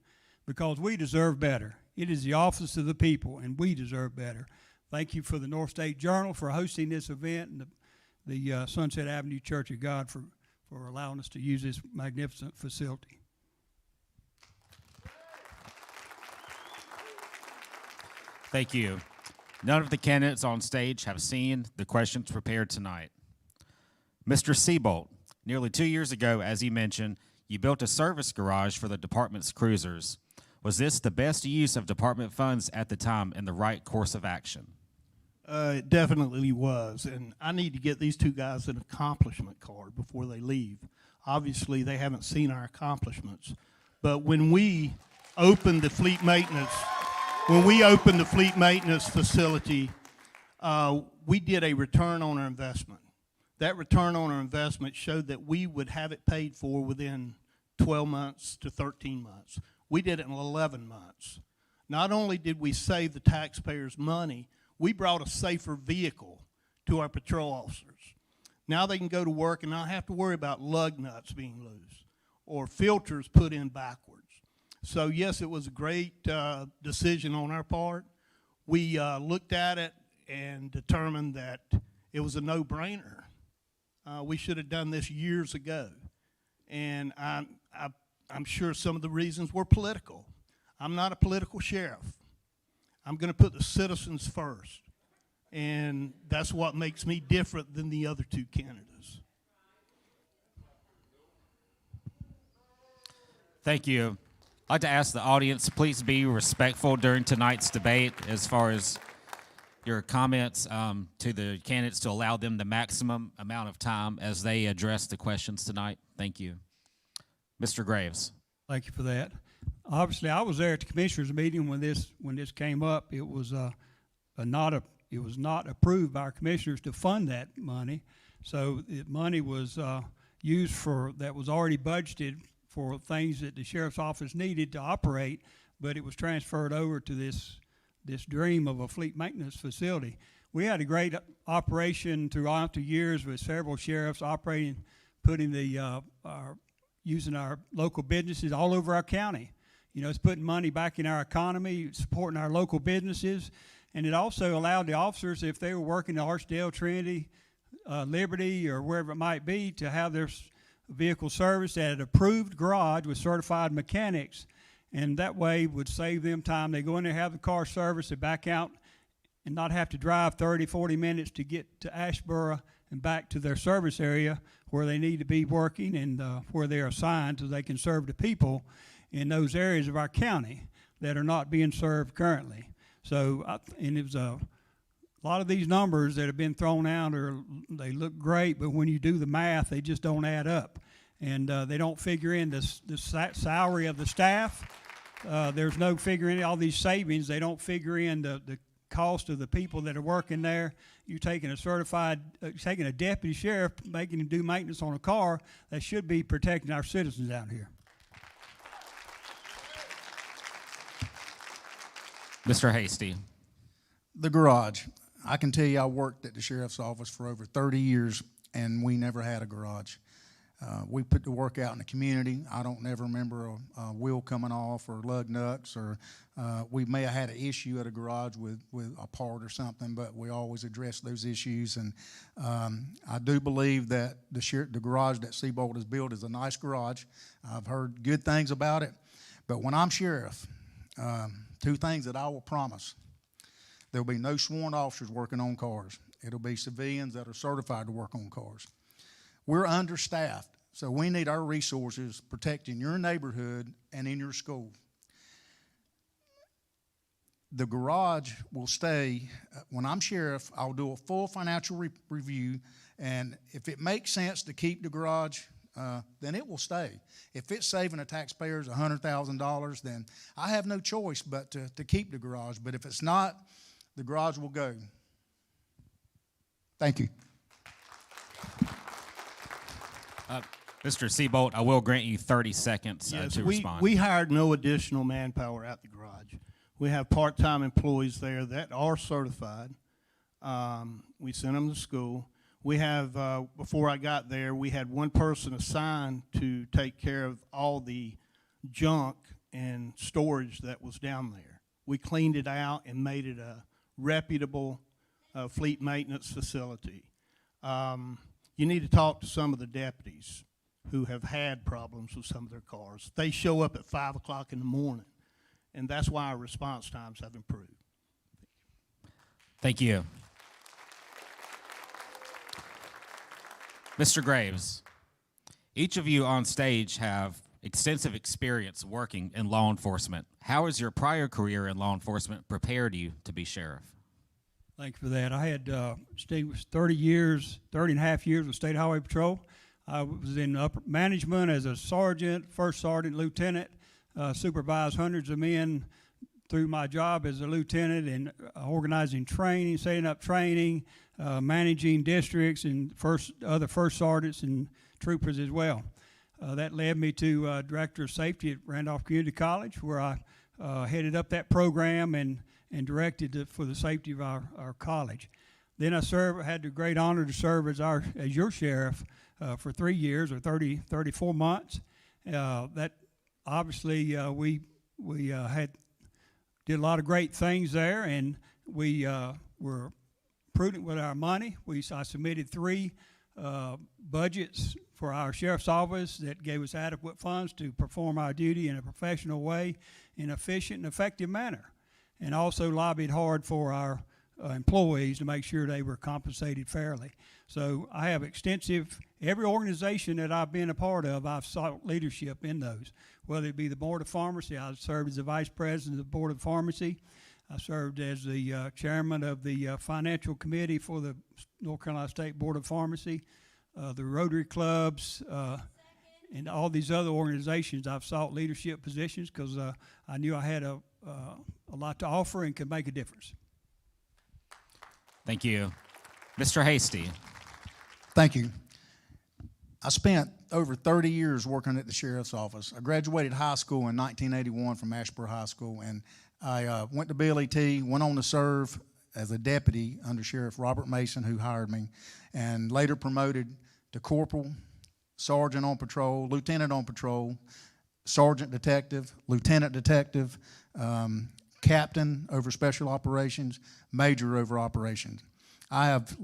because we deserve better. It is the office of the people, and we deserve better. Thank you for the North State Journal for hosting this event, and the Sunset Avenue Church of God for allowing us to use this magnificent facility. Thank you. None of the candidates on stage have seen the questions prepared tonight. Mr. Seabolt, nearly 2 years ago, as he mentioned, you built a service garage for the department's cruisers. Was this the best use of department funds at the time and the right course of action? It definitely was, and I need to get these two guys an accomplishment card before they leave. Obviously, they haven't seen our accomplishments, but when we opened the fleet maintenance facility, we did a return on our investment. That return on our investment showed that we would have it paid for within 12 months to 13 months. We did it in 11 months. Not only did we save the taxpayers money, we brought a safer vehicle to our patrol officers. Now they can go to work and not have to worry about lug nuts being loose or filters put in backwards. So yes, it was a great decision on our part. We looked at it and determined that it was a no-brainer. We should have done this years ago. And I'm sure some of the reasons were political. I'm not a political sheriff. I'm going to put the citizens first. And that's what makes me different than the other two candidates. Thank you. I'd like to ask the audience, please be respectful during tonight's debate as far as your comments to the candidates to allow them the maximum amount of time as they address the questions tonight. Thank you. Mr. Graves. Thank you for that. Obviously, I was there at the commissioners' meeting when this came up. It was not approved by our commissioners to fund that money, so the money was used for that was already budgeted for things that the sheriff's office needed to operate, but it was transferred over to this dream of a fleet maintenance facility. We had a great operation throughout the years with several sheriffs operating, using our local businesses all over our county. You know, it's putting money back in our economy, supporting our local businesses, and it also allowed the officers, if they were working at Archdale, Trinity, Liberty, or wherever it might be, to have their vehicle serviced at an approved garage with certified mechanics, and that way would save them time. They go in there, have the car serviced, they back out, and not have to drive 30, 40 minutes to get to Ashboro and back to their service area where they need to be working and where they're assigned so they can serve the people in those areas of our county that are not being served currently. So, and it was a lot of these numbers that have been thrown out they look great, but when you do the math, they just don't add up. And they don't figure in the salary of the staff. There's no figuring all these savings. They don't figure in the cost of the people that are working there. You're taking taking a deputy sheriff, making him do maintenance on a car that should be protecting our citizens out here. Mr. Hasty. The garage. I can tell you I worked at the sheriff's office for over 30 years, and we never had a garage. We put the work out in the community. I don't never remember a wheel coming off or lug nuts, or we may have had an issue at a garage with a part or something, but we always address those issues. And I do believe that the garage that Seabolt has built is a nice garage. I've heard good things about it. But when I'm sheriff, two things that I will promise. There will be no sworn officers working on cars. It'll be civilians that are certified to work on cars. We're understaffed, so we need our resources protecting your neighborhood and in your school. The garage will stay. When I'm sheriff, I'll do a full financial review, and if it makes sense to keep the garage, then it will stay. If it's saving the taxpayers $100,000, then I have no choice but to keep the garage. But if it's not, the garage will go. Thank you. Mr. Seabolt, I will grant you 30 seconds Yes, to respond. we hired no additional manpower at the garage. We have part-time employees there that are certified. We sent them to school. We have, before I got there, we had one person assigned to take care of all the junk and storage that was down there. We cleaned it out and made it a reputable fleet maintenance facility. You need to talk to some of the deputies who have had problems with some of their cars. They show up at 5 o'clock in the morning, and that's why our response times have improved. Thank you. Mr. Graves, each of you on stage have extensive experience working in law enforcement. How has your prior career in law enforcement prepared you to be sheriff? Thank you for that. I had distinguished 30 and a half years with State Highway Patrol. I was in upper management as a sergeant, first sergeant, lieutenant, supervised hundreds of men through my job as a lieutenant and organizing training, setting up training, managing districts and other first sergeants and troopers as well. That led me to Director of Safety at Randolph Community College, where I headed up that program and directed for the safety of our college. Then I had the great honor to serve as your sheriff for 3 years or 34 months. That obviously we did a lot of great things there, and we were prudent with our money. I submitted 3 budgets for our sheriff's office that gave us adequate funds to perform our duty in a professional way, in an efficient and effective manner, and also lobbied hard for our employees to make sure they were compensated fairly. So I have every organization that I've been a part of, I've sought leadership in those, whether it be the Board of Pharmacy. I served as the Vice President of the Board of Pharmacy. I served as the chairman of the Financial Committee for the North Carolina State Board of Pharmacy, the Rotary Clubs, and all these other organizations. I've sought leadership positions because I knew I had a lot to offer and could make a difference. Thank you. Mr. Hasty. Thank you. I spent over 30 years working at the sheriff's office. I graduated high school in 1981 from Ashboro High School, and I went to BLET, went on to serve as a deputy under Sheriff Robert Mason, who hired me, and later promoted to corporal, sergeant on patrol, lieutenant on patrol, sergeant detective, lieutenant detective, captain over special operations, major over operations. I have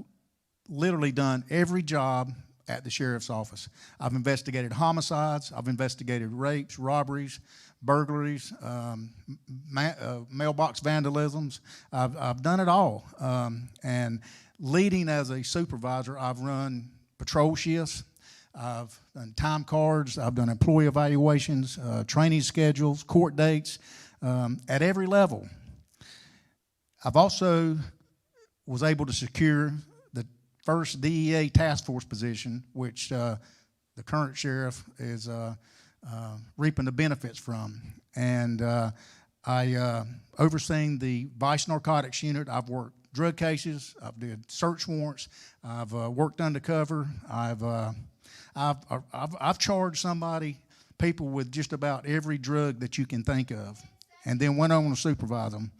literally done every job at the sheriff's office. I've investigated homicides, I've investigated rapes, robberies, burglaries, mailbox vandalisms. I've done it all. And leading as a supervisor, I've run patrol shifts, I've done time cards, I've done employee evaluations, training schedules, court dates, at every level. I've also was able to secure the first DEA task force position, which the current sheriff is reaping the benefits from. And I overseen the vice narcotics unit. I've worked drug cases, I've did search warrants, I've worked undercover, I've charged people with just about every drug that you can think of, and then went on to supervise them.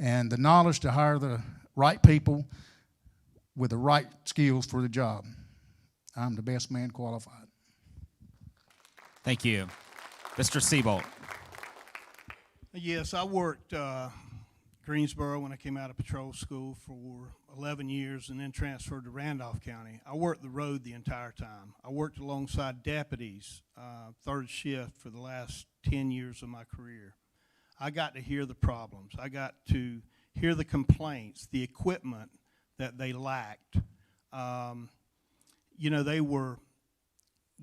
And the knowledge to hire the right people with the right skills for the job. I'm the best man qualified. Thank you. Mr. Seabolt. Yes, I worked Greensboro when I came out of patrol school for 11 years and then transferred to Randolph County. I worked the road the entire time. I worked alongside deputies, third shift, for the last 10 years of my career. I got to hear the problems. I got to hear the complaints, the equipment that they lacked. They were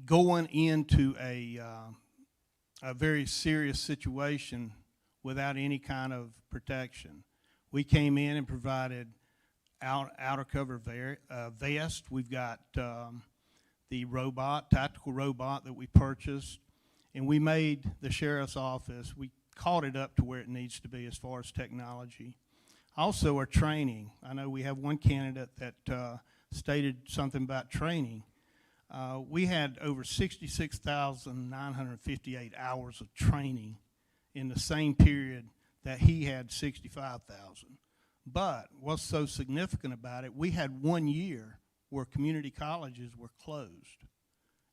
going into a very serious situation without any kind of protection. We came in and provided outer cover vest. We've got the tactical robot that we purchased, and we made the sheriff's office, we caught it up to where it needs to be as far as technology. Also, our training. I know we have one candidate that stated something about training. We had over 66,958 hours of training in the same period that he had 65,000. But what's so significant about it, we had 1 year where community colleges were closed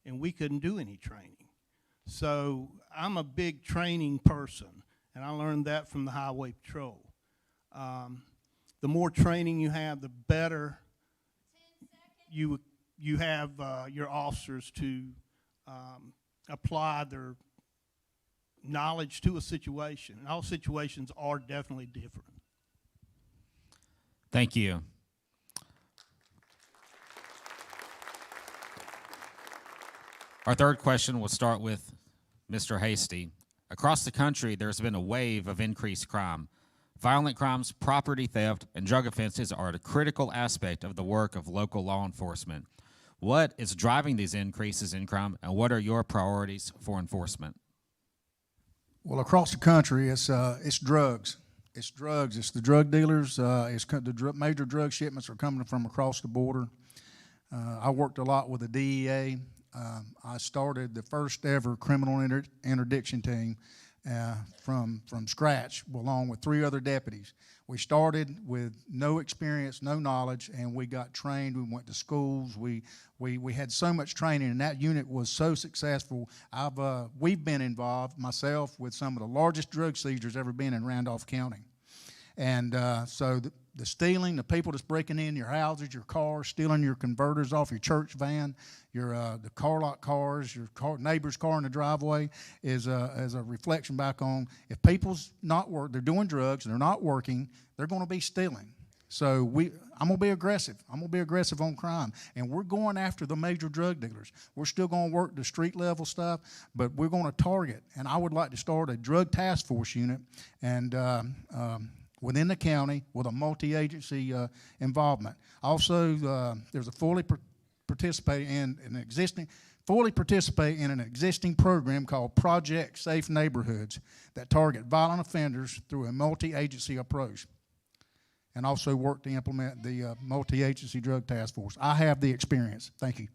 and we couldn't do any training. So I'm a big training person, and I learned that from the Highway Patrol. The more training you have, the better you have your officers to apply their knowledge to a situation. And all situations are definitely different. Thank you. Our third question will start with Mr. Hasty. Across the country, there's been a wave of increased crime. Violent crimes, property theft, and drug offenses are a critical aspect of the work of local law enforcement. What is driving these increases in crime, and what are your priorities for enforcement? Well, across the country, it's drugs. It's drugs. It's the drug dealers. Major drug shipments are coming from across the border. I worked a lot with the DEA. I started the first ever criminal interdiction team from scratch, along with 3 other deputies. We started with no experience, no knowledge, and we got trained. We went to schools. We had so much training, and that unit was so successful. We've been involved, myself, with some of the largest drug seizures ever been in Randolph County. And so the stealing, the people that's breaking in your houses, your cars, stealing your converters off your church van, the car lot cars, your neighbor's car in the driveway is a reflection back on if people's not they're doing drugs and they're not working, they're going to be stealing. So I'm going to be aggressive. I'm going to be aggressive on crime. And we're going after the major drug dealers. We're still going to work the street level stuff, but we're going to target. And I would like to start a drug task force unit and within the county with a multi-agency involvement. Also, there's a fully participate in an existing program called Project Safe Neighborhoods that target violent offenders through a multi-agency approach, and also work to implement the multi-agency drug task force. I have the experience. Thank you.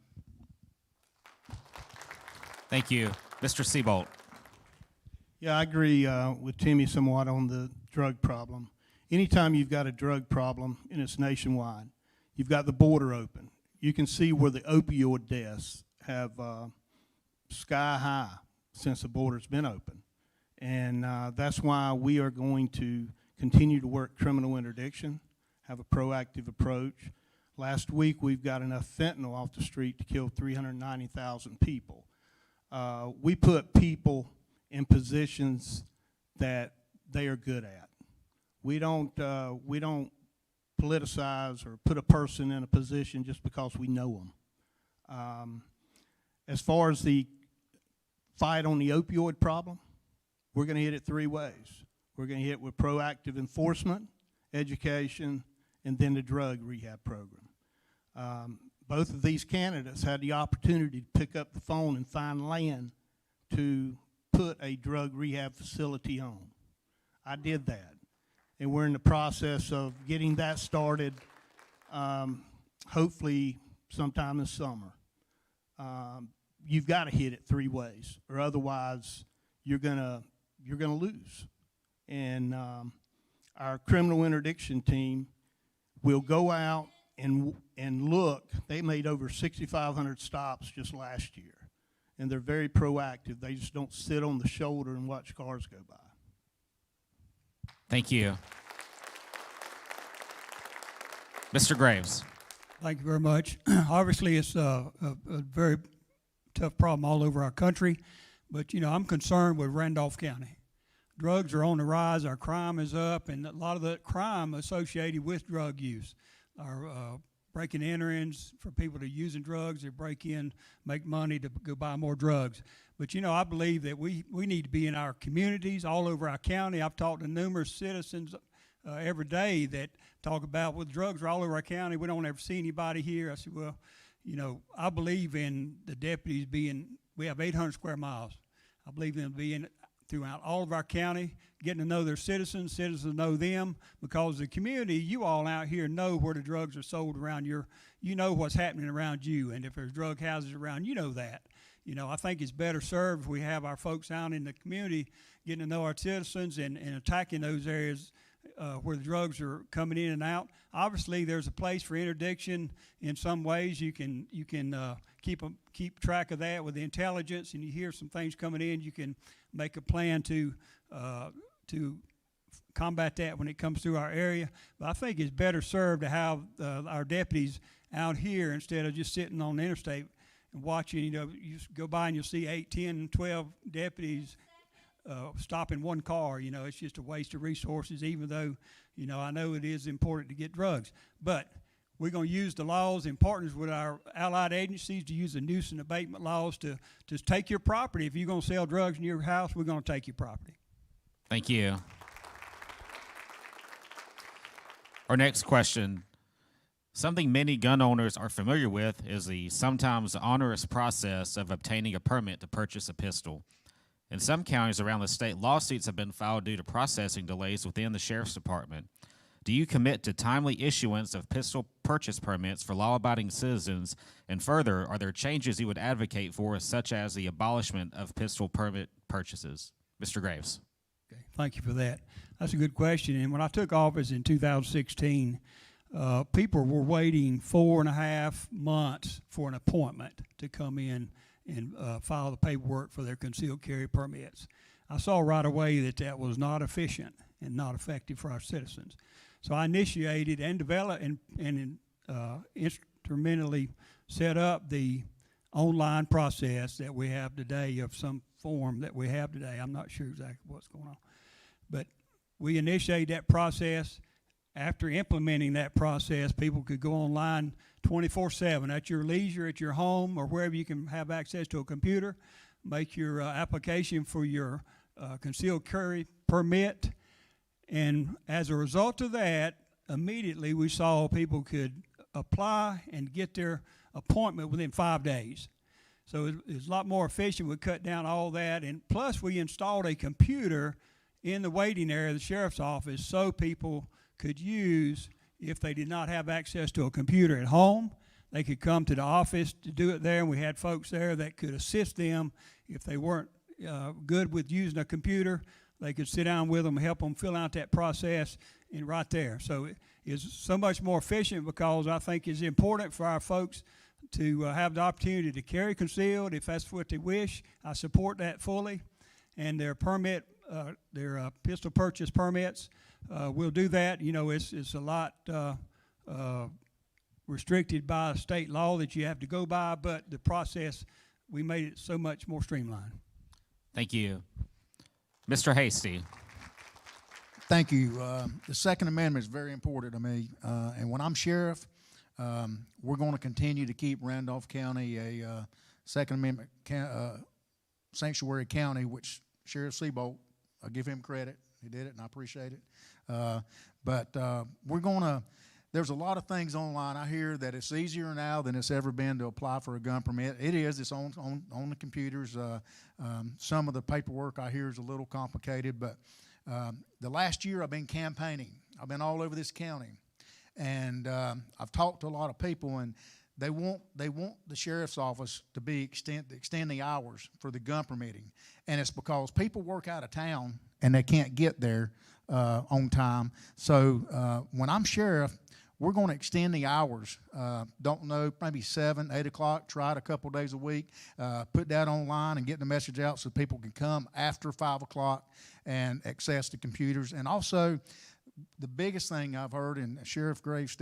Thank you. Mr. Seabolt. Yeah, I agree with Timmy somewhat on the drug problem. Anytime you've got a drug problem, and it's nationwide, you've got the border open. You can see where the opioid deaths have sky high since the border's been open. And that's why we are going to continue to work criminal interdiction, have a proactive approach. Last week, we've got enough fentanyl off the street to kill 390,000 people. We put people in positions that they are good at. We don't politicize or put a person in a position just because we know them. As far as the fight on the opioid problem, we're going to hit it 3 ways. We're going to hit with proactive enforcement, education, and then the drug rehab program. Both of these candidates had the opportunity to pick up the phone and find land to put a drug rehab facility on. I did that. And we're in the process of getting that started, hopefully sometime this summer. You've got to hit it 3 ways, or otherwise you're gonna lose. And our criminal interdiction team will go out and look. They made over 6,500 stops just last year, and they're very proactive. They just don't sit on the shoulder and watch cars go by. Thank you. Mr. Graves. Thank you very much. Obviously, it's a very tough problem all over our country, but, I'm concerned with Randolph County. Drugs are on the rise, our crime is up, and a lot of the crime associated with drug use are breaking enter-ins for people that are using drugs. They break in, make money to go buy more drugs. But, I believe that we need to be in our communities all over our county. I've talked to numerous citizens every day that talk about, well, drugs are all over our county. We don't ever see anybody here. I said, well, I believe in the deputies we have 800 square miles. I believe in being throughout all of our county, getting to know their citizens, citizens know them, because the community, you all out here know where the drugs are sold around you know what's happening around you, and if there's drug houses around, you know that. You know, I think it's better served if we have our folks out in the community getting to know our citizens and attacking those areas where the drugs are coming in and out. Obviously, there's a place for interdiction in some ways. You can keep track of that with the intelligence, and you hear some things coming in, you can make a plan to combat that when it comes through our area. But I think it's better served to have our deputies out here instead of just sitting on the interstate and watching. You know, you go by and you'll see 8, 10, 12 deputies stopping one car. You know, it's just a waste of resources, even though, you know, I know it is important to get drugs. But we're going to use the laws in partners with our allied agencies to use the nuisance abatement laws to take your property. If you're going to sell drugs in your house, we're going to take your property. Thank you. Our next question. Something many gun owners are familiar with is the sometimes onerous process of obtaining a permit to purchase a pistol. In some counties around the state, lawsuits have been filed due to processing delays within the sheriff's department. Do you commit to timely issuance of pistol purchase permits for law-abiding citizens? And further, are there changes you would advocate for, such as the abolishment of pistol permit purchases? Mr. Graves. Okay, thank you for that. That's a good question. And when I took office in 2016, people were waiting 4.5 months for an appointment to come in and file the paperwork for their concealed carry permits. I saw right away that that was not efficient and not effective for our citizens. So I initiated and developed and instrumentally set up the online process that we have today, of some form that we have today. I'm not sure exactly what's going on. But we initiated that process. After implementing that process, people could go online 24/7 at your leisure, at your home, or wherever you can have access to a computer, make your application for your concealed carry permit. And as a result of that, immediately we saw people could apply and get their appointment within 5 days. So it's a lot more efficient. We cut down all that. And plus, we installed a computer in the waiting area of the sheriff's office so people could use, if they did not have access to a computer at home, they could come to the office to do it there, and we had folks there that could assist them. If they weren't good with using a computer, they could sit down with them and help them fill out that process and right there. So it's so much more efficient, because I think it's important for our folks to have the opportunity to carry concealed if that's what they wish. I support that fully. And their permit, their pistol purchase permits, we'll do that. You know, it's a lot restricted by state law that you have to go by, but the process, we made it so much more streamlined. Thank you. Mr. Hasty. Thank you. The Second Amendment is very important to me. And when I'm sheriff, we're going to continue to keep Randolph County a Second Amendment sanctuary county, which Sheriff Seabolt, I give him credit. He did it, and I appreciate it. But we're going to, there's a lot of things online. I hear that it's easier now than it's ever been to apply for a gun permit. It is. It's on the computers. Some of the paperwork I hear is a little complicated, but the last year I've been campaigning. I've been all over this county, and I've talked to a lot of people, and they want the sheriff's office to be extend the hours for the gun permitting, and it's because people work out of town and they can't get there on time. So when I'm sheriff, we're going to extend the hours. Don't know, maybe 7, 8 o'clock. Try it a couple days a week. Put that online and get the message out so people can come after 5 o'clock and access the computers. And also, the biggest thing I've heard, and Sheriff Graves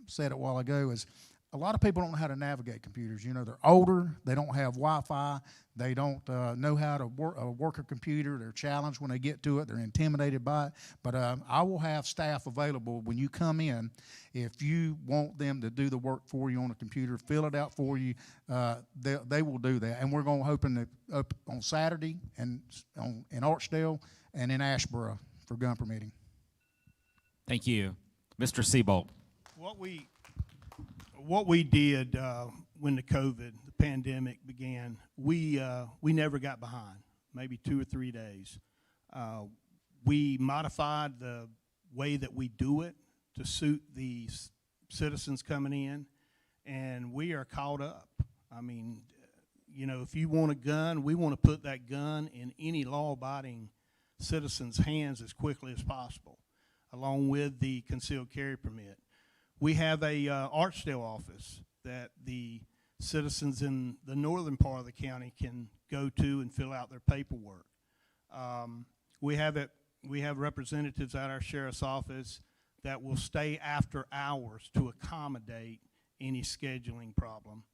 said it a while ago, is a lot of people don't know how to navigate computers. You know, they're older, they don't have Wi-Fi, they don't know how to work a computer, they're challenged when they get to it, they're intimidated by it. But I will have staff available when you come in. If you want them to do the work for you on a computer, fill it out for you, they will do that. And we're going to open up on Saturday and in Archdale and in Ashboro for gun permitting. Thank you. Mr. Seabolt. What we did when the pandemic began, we never got behind. maybe 2 or 3 days. We modified the way that we do it to suit the citizens coming in, and we are caught up. I mean, you know, if you want a gun, we want to put that gun in any law-abiding citizen's hands as quickly as possible, along with the concealed carry permit. We have a Archdale office that the citizens in the northern part of the county can go to and fill out their paperwork. We have representatives at our sheriff's office that will stay after hours to accommodate any scheduling problem.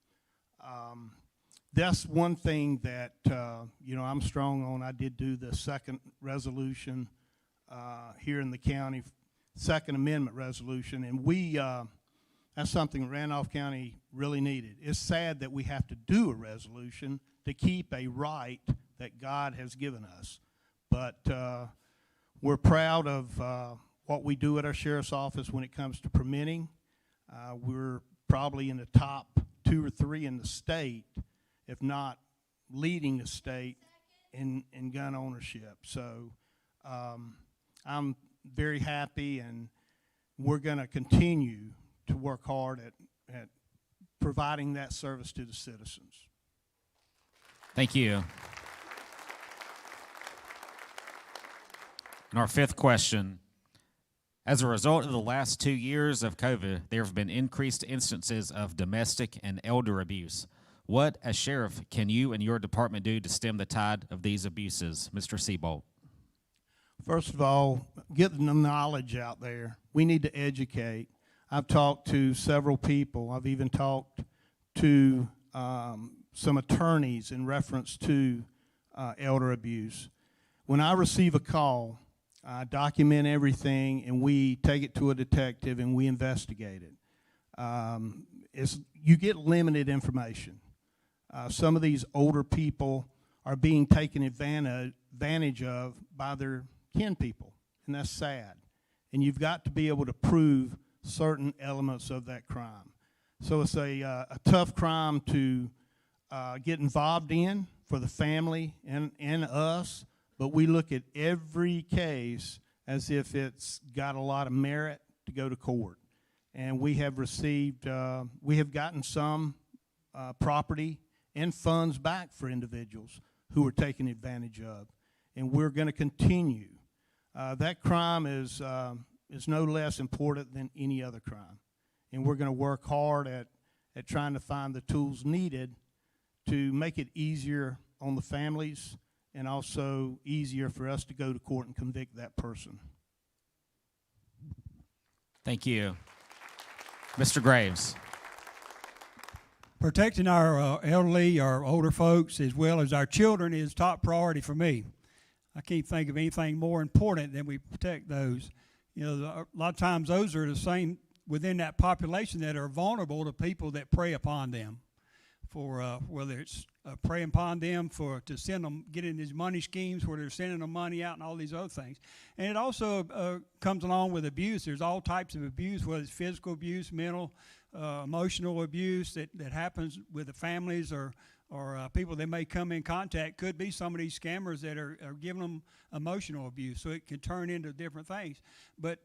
That's one thing that, you know, I'm strong on. I did do the second resolution here in the county, Second Amendment resolution, and that's something Randolph County really needed. It's sad that we have to do a resolution to keep a right that God has given us. But we're proud of what we do at our sheriff's office when it comes to permitting. We're probably in the top 2 or 3 in the state, if not leading the state in gun ownership. So I'm very happy, and we're going to continue to work hard at providing that service to the citizens. Thank you. And our fifth question. As a result of the last 2 years of COVID, there have been increased instances of domestic and elder abuse. What, as sheriff, can you and your department do to stem the tide of these abuses? Mr. Seabolt. First of all, get the knowledge out there. We need to educate. I've talked to several people. I've even talked to some attorneys in reference to elder abuse. When I receive a call, I document everything, and we take it to a detective, and we investigate it. You get limited information. Some of these older people are being taken advantage of by their kin people, and that's sad. And you've got to be able to prove certain elements of that crime. So it's a tough crime to get involved in for the family and us, but we look at every case as if it's got a lot of merit to go to court. And we have gotten some property and funds back for individuals who were taken advantage of. And we're going to continue. That crime is no less important than any other crime. And we're going to work hard at trying to find the tools needed to make it easier on the families and also easier for us to go to court and convict that person. Thank you. Mr. Graves. Protecting our elderly, our older folks, as well as our children is top priority for me. I can't think of anything more important than we protect those. You know, a lot of times those are the same within that population that are vulnerable to people that prey upon them. For whether it's preying upon them to send them, get in these money schemes where they're sending them money out and all these other things. And it also comes along with abuse. There's all types of abuse, whether it's physical abuse, mental, emotional abuse that happens with the families or people that may come in contact. Could be some of these scammers that are giving them emotional abuse, so it can turn into different things. But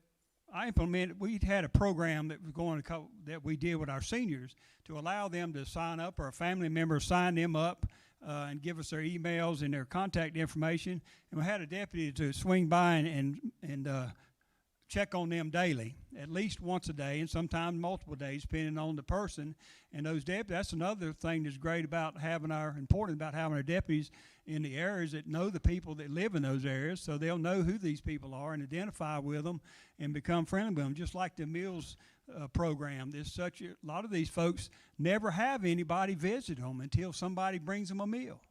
we had a program that was that we did with our seniors to allow them to sign up, or a family member sign them up and give us their emails and their contact information. And we had a deputy to swing by and check on them daily, at least once a day, and sometimes multiple days, depending on the person. And those deputies, that's another thing that's great about important about having our deputies in the areas that know the people that live in those areas, so they'll know who these people are and identify with them and become friendly with them, just like the meals program. There's a lot of these folks never have anybody visit them until somebody brings them a meal.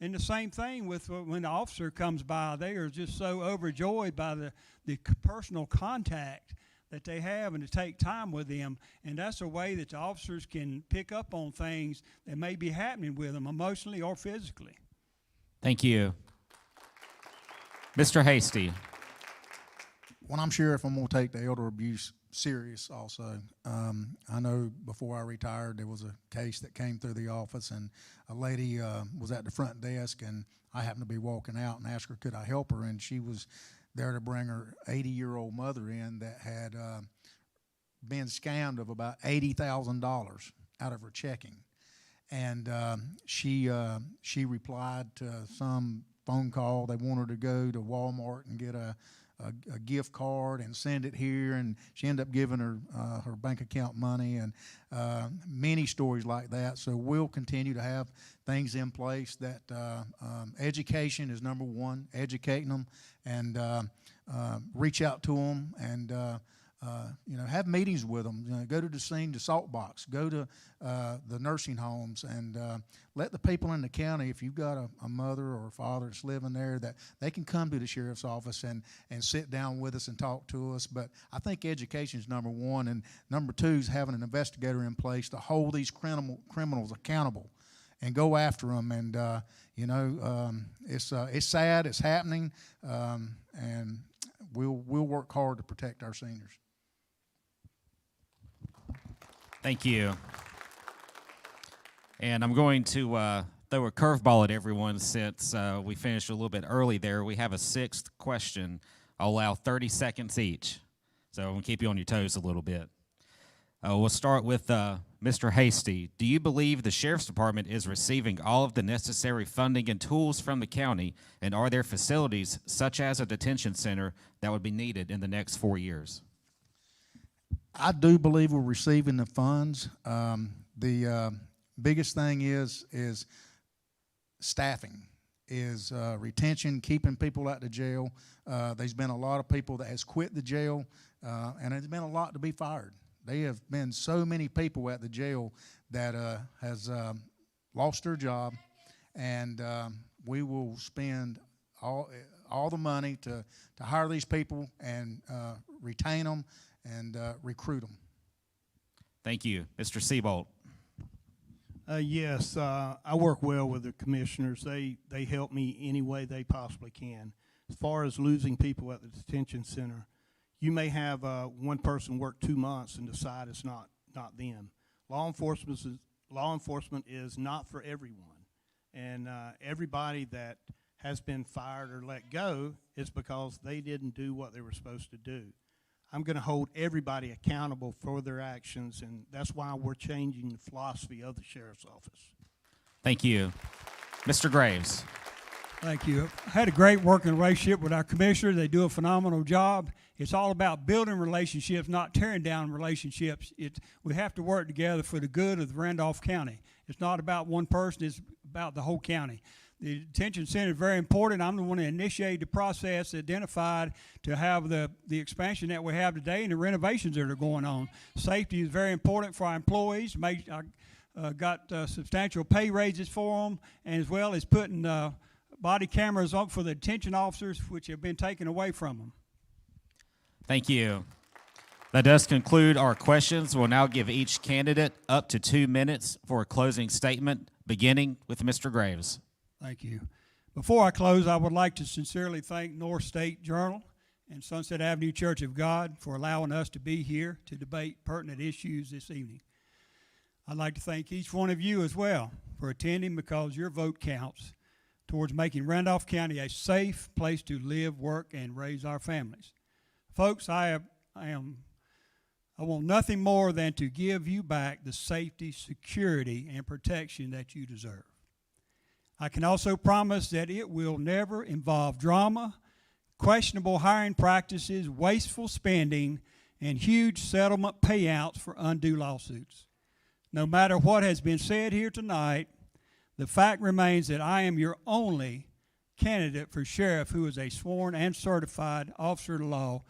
And the same thing with when the officer comes by, they are just so overjoyed by the personal contact that they have and to take time with them. And that's a way that the officers can pick up on things that may be happening with them emotionally or physically. Thank you. Mr. Hasty. when I'm sheriff, I'm going to take the elder abuse serious also. I know before I retired, there was a case that came through the office, and a lady was at the front desk, and I happened to be walking out and asked her, could I help her? And she was there to bring her 80-year-old mother in that had been scammed of about $80,000 out of her checking. And she replied to some phone call. They wanted her to go to Walmart and get a gift card and send it here, and she ended up giving her her bank account money, and many stories like that. So we'll continue to have things in place that education is number one, educating them, and reach out to them, and have meetings with them. Go to the scene, the salt box, go to the nursing homes, and let the people in the county, if you've got a mother or a father that's living there, that they can come to the sheriff's office and sit down with us and talk to us. But I think education is number one, and number two is having an investigator in place to hold these criminals accountable and go after them. And it's sad, it's happening, and we'll work hard to protect our seniors. Thank you. And I'm going to throw a curveball at everyone since we finished a little bit early there. We have a sixth question. I'll allow 30 seconds each. So I'm going to keep you on your toes a little bit. We'll start with Mr. Hasty. Do you believe the Sheriff's Department is receiving all of the necessary funding and tools from the county, and are there facilities, such as a detention center, that would be needed in the next 4 years? I do believe we're receiving the funds. The biggest thing is staffing, is retention, keeping people out of jail. There's been a lot of people that has quit the jail, and there's been a lot to be fired. There have been so many people at the jail that has lost their job, and we will spend all the money to hire these people and retain them and recruit them. Thank you. Mr. Seabolt. Yes, I work well with the commissioners. They help me any way they possibly can. As far as losing people at the detention center, you may have one person work 2 months and decide it's not them. Law enforcement is not for everyone, and everybody that has been fired or let go is because they didn't do what they were supposed to do. I'm going to hold everybody accountable for their actions, and that's why we're changing the philosophy of the sheriff's office. Thank you. Mr. Graves. Thank you. I had a great working relationship with our commissioner. They do a phenomenal job. It's all about building relationships, not tearing down relationships. We have to work together for the good of Randolph County. It's not about one person, it's about the whole county. The detention center is very important. I'm the one that initiated the process, identified to have the expansion that we have today and the renovations that are going on. Safety is very important for our employees. I got substantial pay raises for them, and as well as putting body cameras up for the detention officers, which have been taken away from them. Thank you. That does conclude our questions. We'll now give each candidate up to 2 minutes for a closing statement, beginning with Mr. Graves. Thank you. Before I close, I would like to sincerely thank North State Journal and Sunset Avenue Church of God for allowing us to be here to debate pertinent issues this evening. I'd like to thank each one of you as well for attending, because your vote counts towards making Randolph County a safe place to live, work, and raise our families. Folks, I want nothing more than to give you back the safety, security, and protection that you deserve. I can also promise that it will never involve drama, questionable hiring practices, wasteful spending, and huge settlement payouts for undue lawsuits. No matter what has been said here tonight, the fact remains that I am your only candidate for sheriff who is a sworn and certified officer of the law,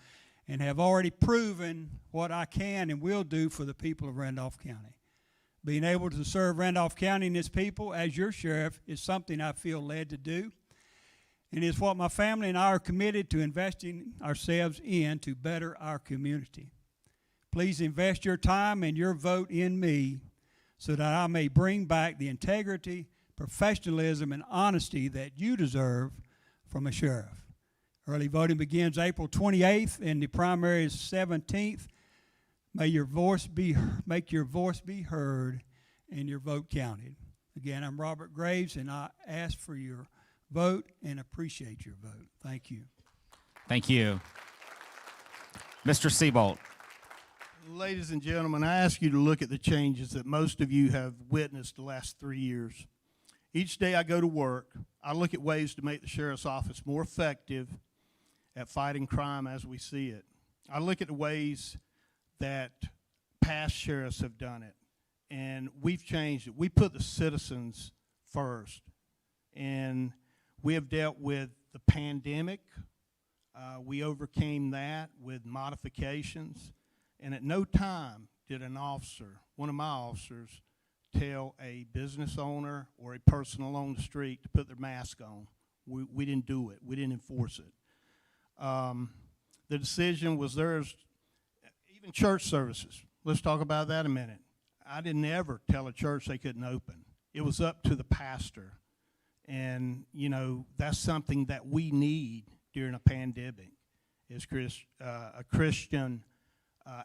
and have already proven what I can and will do for the people of Randolph County. Being able to serve Randolph County and its people as your sheriff is something I feel led to do, and is what my family and I are committed to investing ourselves in to better our community. Please invest your time and your vote in me so that I may bring back the integrity, professionalism, and honesty that you deserve from a sheriff. Early voting begins April 28th, and the primary is 17th. Make your voice be heard and your vote counted. Again, I'm Robert Graves, and I ask for your vote and appreciate your vote. Thank you. Thank you. Mr. Seabolt. Ladies and gentlemen, I ask you to look at the changes that most of you have witnessed the last 3 years. Each day I go to work, I look at ways to make the sheriff's office more effective at fighting crime as we see it. I look at the ways that past sheriffs have done it, and we've changed it. We put the citizens first, and we have dealt with the pandemic. We overcame that with modifications, and at no time did an officer, one of my officers, tell a business owner or a person along the street to put their mask on. We didn't do it. We didn't enforce it. The decision was theirs. Even church services. Let's talk about that a minute. I didn't ever tell a church they couldn't open. It was up to the pastor. And, you know, that's something that we need during a pandemic, is a Christian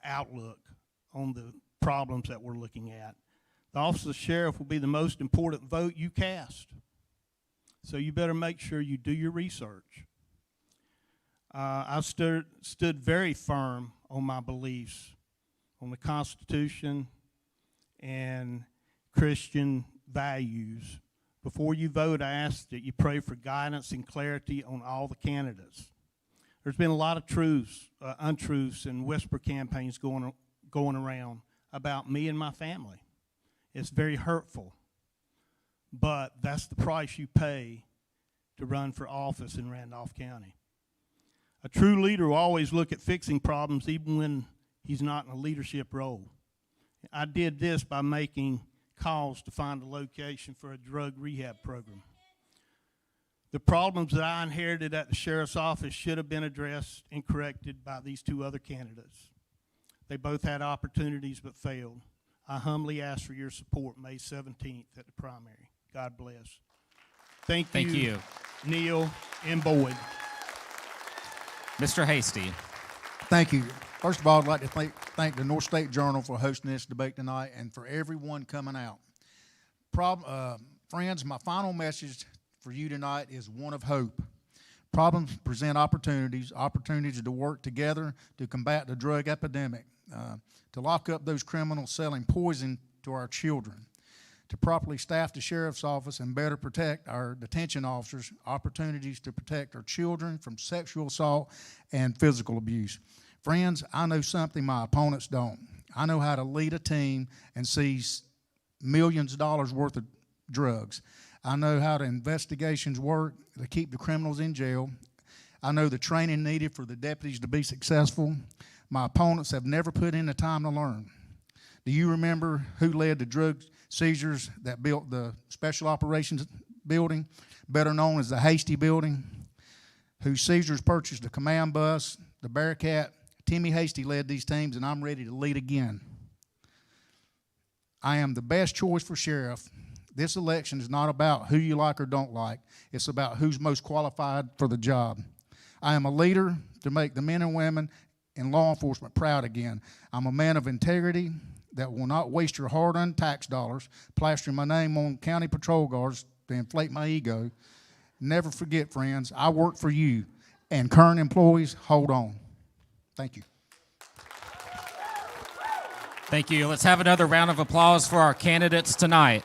outlook on the problems that we're looking at. The office of sheriff will be the most important vote you cast. So you better make sure you do your research. I stood very firm on my beliefs, on the Constitution and Christian values. Before you vote, I ask that you pray for guidance and clarity on all the candidates. There's been a lot of untruths and whisper campaigns going around about me and my family. It's very hurtful, but that's the price you pay to run for office in Randolph County. A true leader will always look at fixing problems even when he's not in a leadership role. I did this by making calls to find a location for a drug rehab program. The problems that I inherited at the sheriff's office should have been addressed and corrected by these two other candidates. They both had opportunities but failed. I humbly ask for your support May 17th at the primary. God bless. Thank you, Neil and Boyd. Mr. Hasty. Thank you. First of all, I'd like to thank the North State Journal for hosting this debate tonight and for everyone coming out. Friends, my final message for you tonight is one of hope. Problems present opportunities to work together to combat the drug epidemic, to lock up those criminals selling poison to our children, to properly staff the sheriff's office and better protect our detention officers, opportunities to protect our children from sexual assault and physical abuse. Friends, I know something my opponents don't. I know how to lead a team and seize millions of dollars worth of drugs. I know how the investigations work to keep the criminals in jail. I know the training needed for the deputies to be successful. My opponents have never put in the time to learn. Do you remember who led the drug seizures that built the Special Operations Building, better known as the Hasty Building? Whose seizures purchased the command bus, the Bearcat? Timmy Hasty led these teams, and I'm ready to lead again. I am the best choice for sheriff. This election is not about who you like or don't like. It's about who's most qualified for the job. I am a leader to make the men and women in law enforcement proud again. I'm a man of integrity that will not waste your hard-earned tax dollars plastering my name on county patrol cars to inflate my ego. Never forget, friends, I work for you, and current employees, hold on. Thank you. Thank you. Let's have another round of applause for our candidates tonight.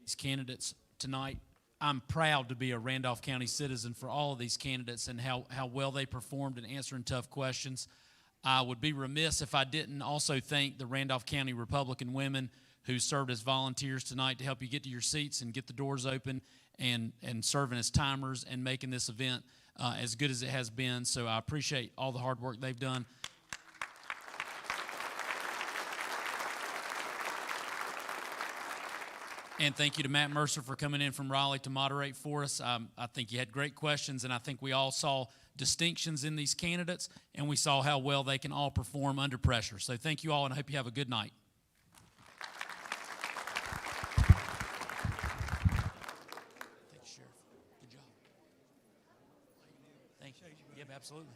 These candidates tonight. I'm proud to be a Randolph County citizen for all of these candidates and how well they performed in answering tough questions. I would be remiss if I didn't also thank the Randolph County Republican women who served as volunteers tonight to help you get to your seats and get the doors open and serving as timers and making this event as good as it has been. So I appreciate all the hard work they've done. And thank you to Matt Mercer for coming in from Raleigh to moderate for us. I think you had great questions, and I think we all saw distinctions in these candidates, and we saw how well they can all perform under pressure. So thank you all, and I hope you have a good night. Thank you, Sheriff. Good job. Thank you. Yep, absolutely.